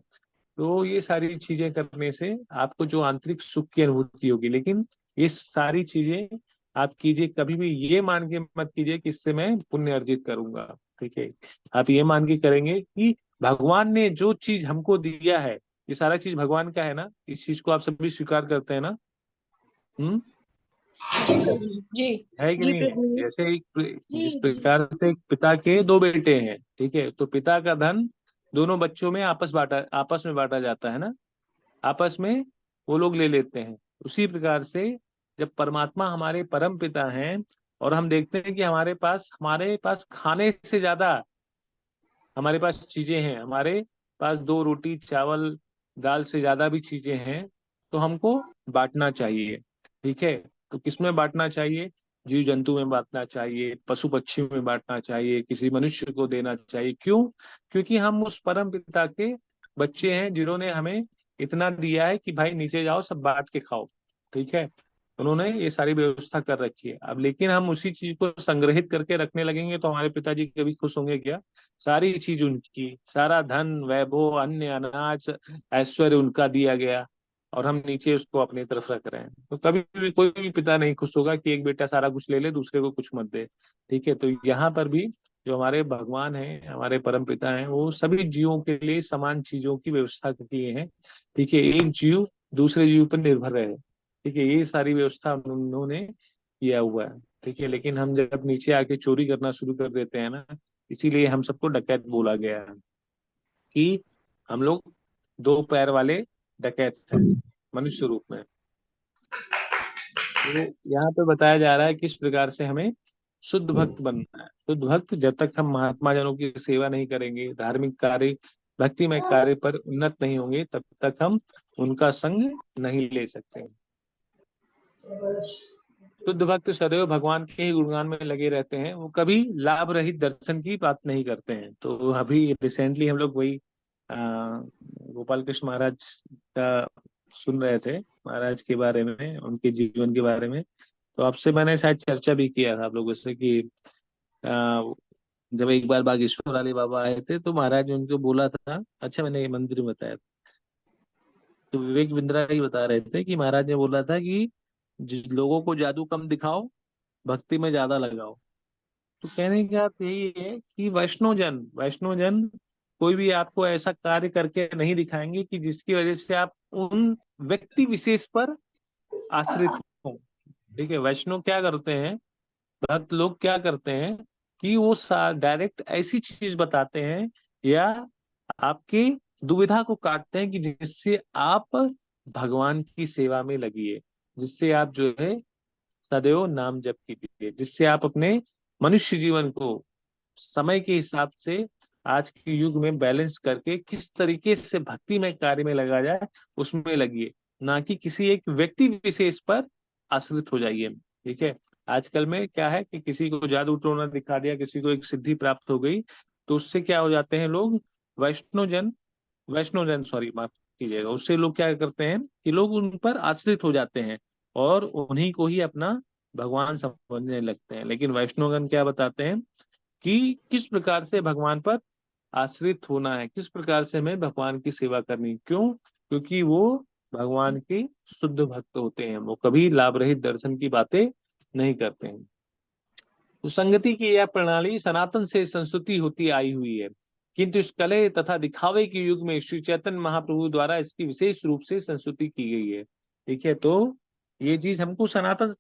तो ये सारी चीजें करने से आपको जो आंतरिक सुख की अनुभूति होगी। लेकिन ये सारी चीजें आप कीजिए, कभी भी ये मान के मत कीजिए कि इससे मैं पुण्य अर्जित करूंगा। ठीक है, आप ये मान के करेंगे कि भगवान ने जो चीज हमको दिया है, ये सारा चीज भगवान का है ना, इस चीज को आप सभी स्वीकार करते हैं ना? जी है कि जी नहीं? प्रभु जी। जैसे जी जिस जी प्रकार से एक पिता के दो बेटे हैं, ठीक है, तो पिता का धन दोनों बच्चों में आपस में बांटा जाता है ना, आपस में वो लोग ले लेते हैं। उसी प्रकार से जब परमात्मा हमारे परम पिता हैं, और हम देखते हैं कि हमारे पास खाने से ज्यादा हमारे पास चीजें हैं, हमारे पास दो रोटी चावल दाल से ज्यादा भी चीजें हैं, तो हमको बांटना चाहिए। ठीक है, तो किसमें बांटना चाहिए? जीव जंतु में बांटना चाहिए, पशु पक्षी में बांटना चाहिए, किसी मनुष्य को देना चाहिए। क्यों? क्योंकि हम उस परम पिता के बच्चे हैं जिन्होंने हमें इतना दिया है कि भाई नीचे जाओ, सब बांट के खाओ। ठीक है, उन्होंने ये सारी व्यवस्था कर रखी है। अब लेकिन हम उसी चीज को संग्रहित करके रखने लगेंगे तो हमारे पिताजी कभी खुश होंगे क्या? सारी चीज उनकी, सारा धन वैभव, अन्य अनाज ऐश्वर्य उनका दिया गया। और हम नीचे उसको अपनी तरफ रख रहे हैं। तो कभी भी कोई भी पिता नहीं खुश होगा कि एक बेटा सारा कुछ ले ले, दूसरे को कुछ मत दे। ठीक है, तो यहाँ पर भी जो हमारे भगवान हैं, हमारे परम पिता हैं, वो सभी जीवों के लिए समान चीजों की व्यवस्था किए हैं। ठीक है, एक जीव दूसरे जीव पर निर्भर रहे। ठीक है, ये सारी व्यवस्था उन्होंने किया हुआ है। ठीक है, लेकिन हम जब नीचे आके चोरी करना शुरू कर देते हैं ना, इसीलिए हम सबको डकैत बोला गया है कि हम लोग दो पैर वाले डकैत हैं मनुष्य रूप में। तो यहाँ पे बताया जा रहा है किस प्रकार से हमें शुद्ध भक्त बनना है। शुद्ध भक्त जब तक हम महात्मा जनों की सेवा नहीं करेंगे, धार्मिक कार्य भक्तिमय कार्य पर उन्नत नहीं होंगे, तब तक हम उनका संग नहीं ले सकते। शुद्ध भक्त सदैव भगवान के ही गुणगान में लगे रहते हैं, वो कभी लाभ रहित दर्शन की बात नहीं करते हैं। तो अभी रिसेंटली हम लोग वही गोपाल कृष्ण महाराज का सुन रहे थे, महाराज के बारे में, उनके जीवन के बारे में। तो आपसे मैंने शायद चर्चा भी किया था आप लोगों से कि जब एक बार बागेश्वर वाले बाबा आए थे तो महाराज ने उनको बोला था, अच्छा मैंने ये मंदिर में बताया, तो विवेक बिंद्रा ही बता रहे थे कि महाराज ने बोला था कि जिस लोगों को जादू कम दिखाओ, भक्ति में ज्यादा लगाओ। तो कहने का अर्थ यही है कि वैष्णवजन कोई भी आपको ऐसा कार्य करके नहीं दिखाएंगे कि जिसकी वजह से आप उन व्यक्ति विशेष पर आश्रित हो। ठीक है, वैष्णव क्या करते हैं, भक्त लोग क्या करते हैं कि वो डायरेक्ट ऐसी चीज बताते हैं या आपकी दुविधा को काटते हैं कि जिससे आप भगवान की सेवा में लगिए, जिससे आप जो है सदैव नाम जप कीजिए, जिससे आप अपने मनुष्य जीवन को समय के हिसाब से आज के युग में बैलेंस करके किस तरीके से भक्ति में कार्य में लगा जाए उसमें लगिए, ना कि किसी एक व्यक्ति विशेष पर आश्रित हो जाइए। ठीक है, आजकल में क्या है कि किसी को जादू टोना दिखा दिया, किसी को एक सिद्धि प्राप्त हो गई, तो उससे क्या हो जाते हैं लोग, वैष्णवजन सॉरी माफ कीजिएगा, उससे लोग क्या करते हैं कि लोग उन पर आश्रित हो जाते हैं और उन्हीं को ही अपना भगवान समझने लगते हैं। लेकिन वैष्णवगण क्या बताते हैं कि किस प्रकार से भगवान पर आश्रित होना है, किस प्रकार से हमें भगवान की सेवा करनी। क्यों? क्योंकि वो भगवान के शुद्ध भक्त होते हैं, वो कभी लाभ रहित दर्शन की बातें नहीं करते हैं। तो संगति की यह प्रणाली सनातन से संस्कृति होती आई हुई है, किंतु इस कले तथा दिखावे के युग में श्री चैतन्य महाप्रभु द्वारा इसकी विशेष रूप से संस्तुति की गई है। ठीक है, तो ये चीज हमको सनातन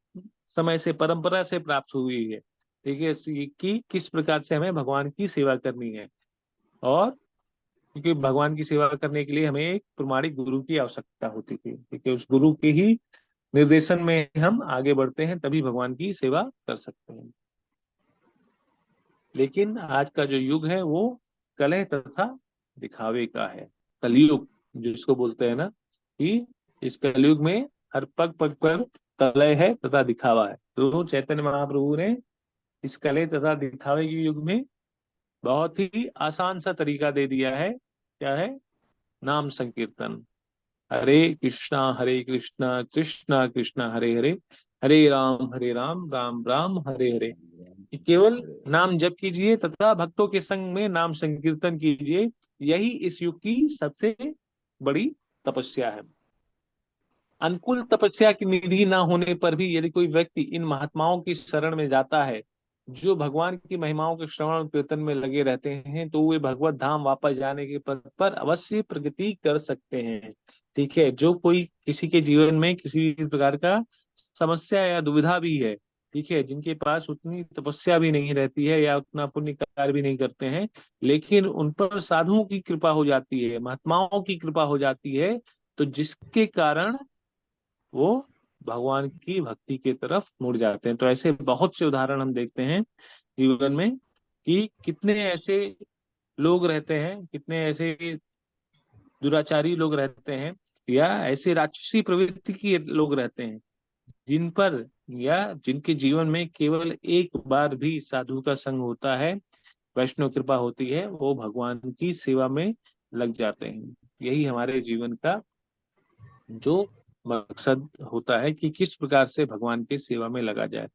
समय से, परंपरा से प्राप्त हुई है। ठीक है, कि किस प्रकार से हमें भगवान की सेवा करनी है, और क्योंकि भगवान की सेवा करने के लिए हमें एक प्रमाणिक गुरु की आवश्यकता होती थी। ठीक है, उस गुरु के ही निर्देशन में हम आगे बढ़ते हैं, तभी भगवान की सेवा कर सकते हैं। लेकिन आज का जो युग है वो कलह तथा दिखावे का है, कलयुग जिसको बोलते हैं ना, कि इस कलयुग में हर पग पग पर कलह है तथा दिखावा है। तो चैतन्य महाप्रभु ने इस कलह तथा दिखावे के युग में बहुत ही आसान सा तरीका दे दिया है। क्या है? नाम संकीर्तन। हरे कृष्णा कृष्णा कृष्णा हरे हरे, हरे राम राम राम हरे हरे। केवल नाम जप कीजिए तथा भक्तों के संग में नाम संकीर्तन कीजिए, यही इस युग की सबसे बड़ी तपस्या है। अनुकूल तपस्या की निधि न होने पर भी यदि कोई व्यक्ति इन महात्माओं की शरण में जाता है, जो भगवान की महिमाओं के श्रवण कीर्तन में लगे रहते हैं, तो वे भगवत धाम वापस जाने के पथ पर अवश्य प्रगति कर सकते हैं। ठीक है, जो कोई किसी के जीवन में किसी भी प्रकार का समस्या या दुविधा भी है, ठीक है, जिनके पास उतनी तपस्या भी नहीं रहती है या उतना पुण्य कार्य भी नहीं करते हैं, लेकिन उन पर साधुओं की कृपा हो जाती है, महात्माओं की कृपा हो जाती है, तो जिसके कारण वो भगवान की भक्ति की तरफ मुड़ जाते हैं। तो ऐसे बहुत से उदाहरण हम देखते हैं जीवन में कि कितने ऐसे लोग रहते हैं, कितने ऐसे दुराचारी लोग रहते हैं, या ऐसे राक्षसी प्रवृत्ति के लोग रहते हैं, जिन पर या जिनके जीवन में केवल एक बार भी साधु का संग होता है, वैष्णव कृपा होती है, वो भगवान की सेवा में लग जाते हैं। यही हमारे जीवन का जो मकसद होता है कि किस प्रकार से भगवान की सेवा में लगा जाए।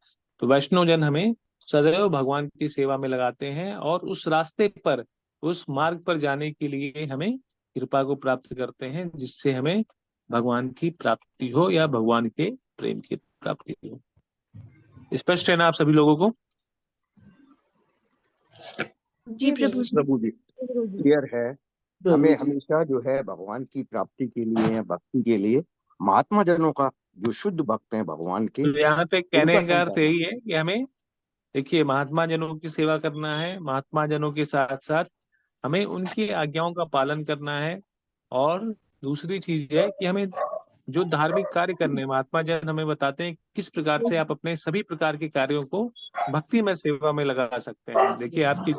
तो वैष्णव जन हमें सदैव भगवान की सेवा में लगाते हैं और उस रास्ते पर, उस मार्ग पर जाने के लिए हमें कृपा को प्राप्त करते हैं, जिससे हमें भगवान की प्राप्ति हो या भगवान के प्रेम की प्राप्ति हो। स्पष्ट है ना आप सभी लोगों को? जी प्रभु जी। प्रभु जी क्लियर है। हमें हमेशा जो है भगवान की प्राप्ति के लिए या भक्ति के लिए महात्मा जनों का, जो शुद्ध भक्त हैं भगवान के, तो यहाँ पे कहने उनका का अर्थ संपर्क। यही है कि हमें देखिए महात्मा जनों की सेवा करना है, महात्मा जनों के साथ साथ हमें उनकी आज्ञाओं का पालन करना है। और दूसरी चीज है कि हमें जो धार्मिक कार्य करने हैं, महात्मा जन हमें बताते हैं किस प्रकार से आप अपने सभी प्रकार के कार्यों को भक्ति में सेवा में लगा सकते हैं। देखिए आपकी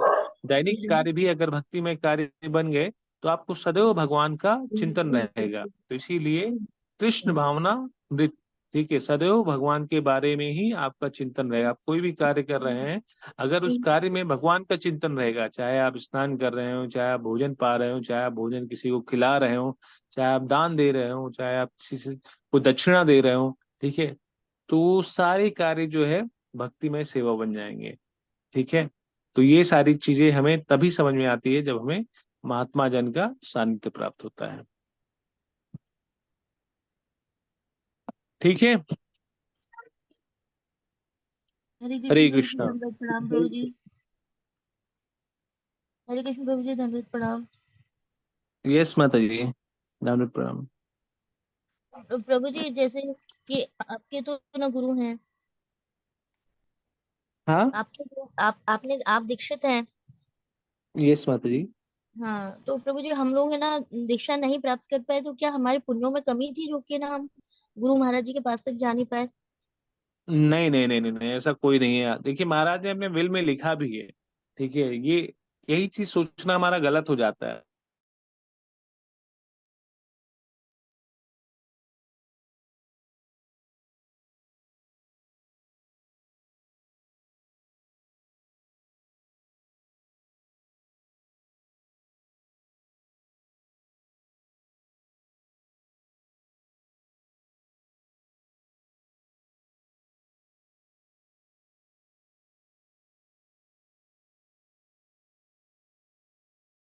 दैनिक कार्य भी अगर भक्ति में कार्य बन गए तो आपको सदैव भगवान का चिंतन रहेगा। तो इसीलिए कृष्ण भावना मृत, ठीक है, सदैव भगवान के बारे में ही आपका चिंतन रहेगा। आप कोई भी कार्य कर रहे हैं, अगर उस कार्य में भगवान का चिंतन रहेगा, चाहे आप स्नान कर रहे हो, चाहे आप भोजन पा रहे हो, चाहे आप भोजन किसी को खिला रहे हो, चाहे आप दान दे रहे हो, चाहे आप किसी को दक्षिणा दे रहे हो, ठीक है, तो सारे कार्य जो है भक्ति में सेवा बन जाएंगे। ठीक है, तो ये सारी चीजें हमें तभी समझ में आती है जब हमें महात्मा जन का सानिध्य प्राप्त होता है। ठीक है, हरे कृष्णा। दंडवत प्रणाम प्रभु जी। हरे कृष्ण प्रभु जी, दंडवत प्रणाम। यस माता जी, दंडवत प्रणाम। प्रभु जी जैसे कि आपके तो ना गुरु हैं, हाँ आप दीक्षित हैं। यस माता जी। हाँ तो प्रभु जी हम लोग है ना दीक्षा नहीं प्राप्त कर पाए, तो क्या हमारे पुण्यों में कमी थी जो कि ना हम गुरु महाराज जी के पास तक जा नहीं पाए? नहीं नहीं नहीं नहीं नहीं, ऐसा कोई नहीं है। देखिए महाराज ने अपने विल में लिखा भी है, ठीक है, ये यही चीज सोचना हमारा गलत हो जाता है।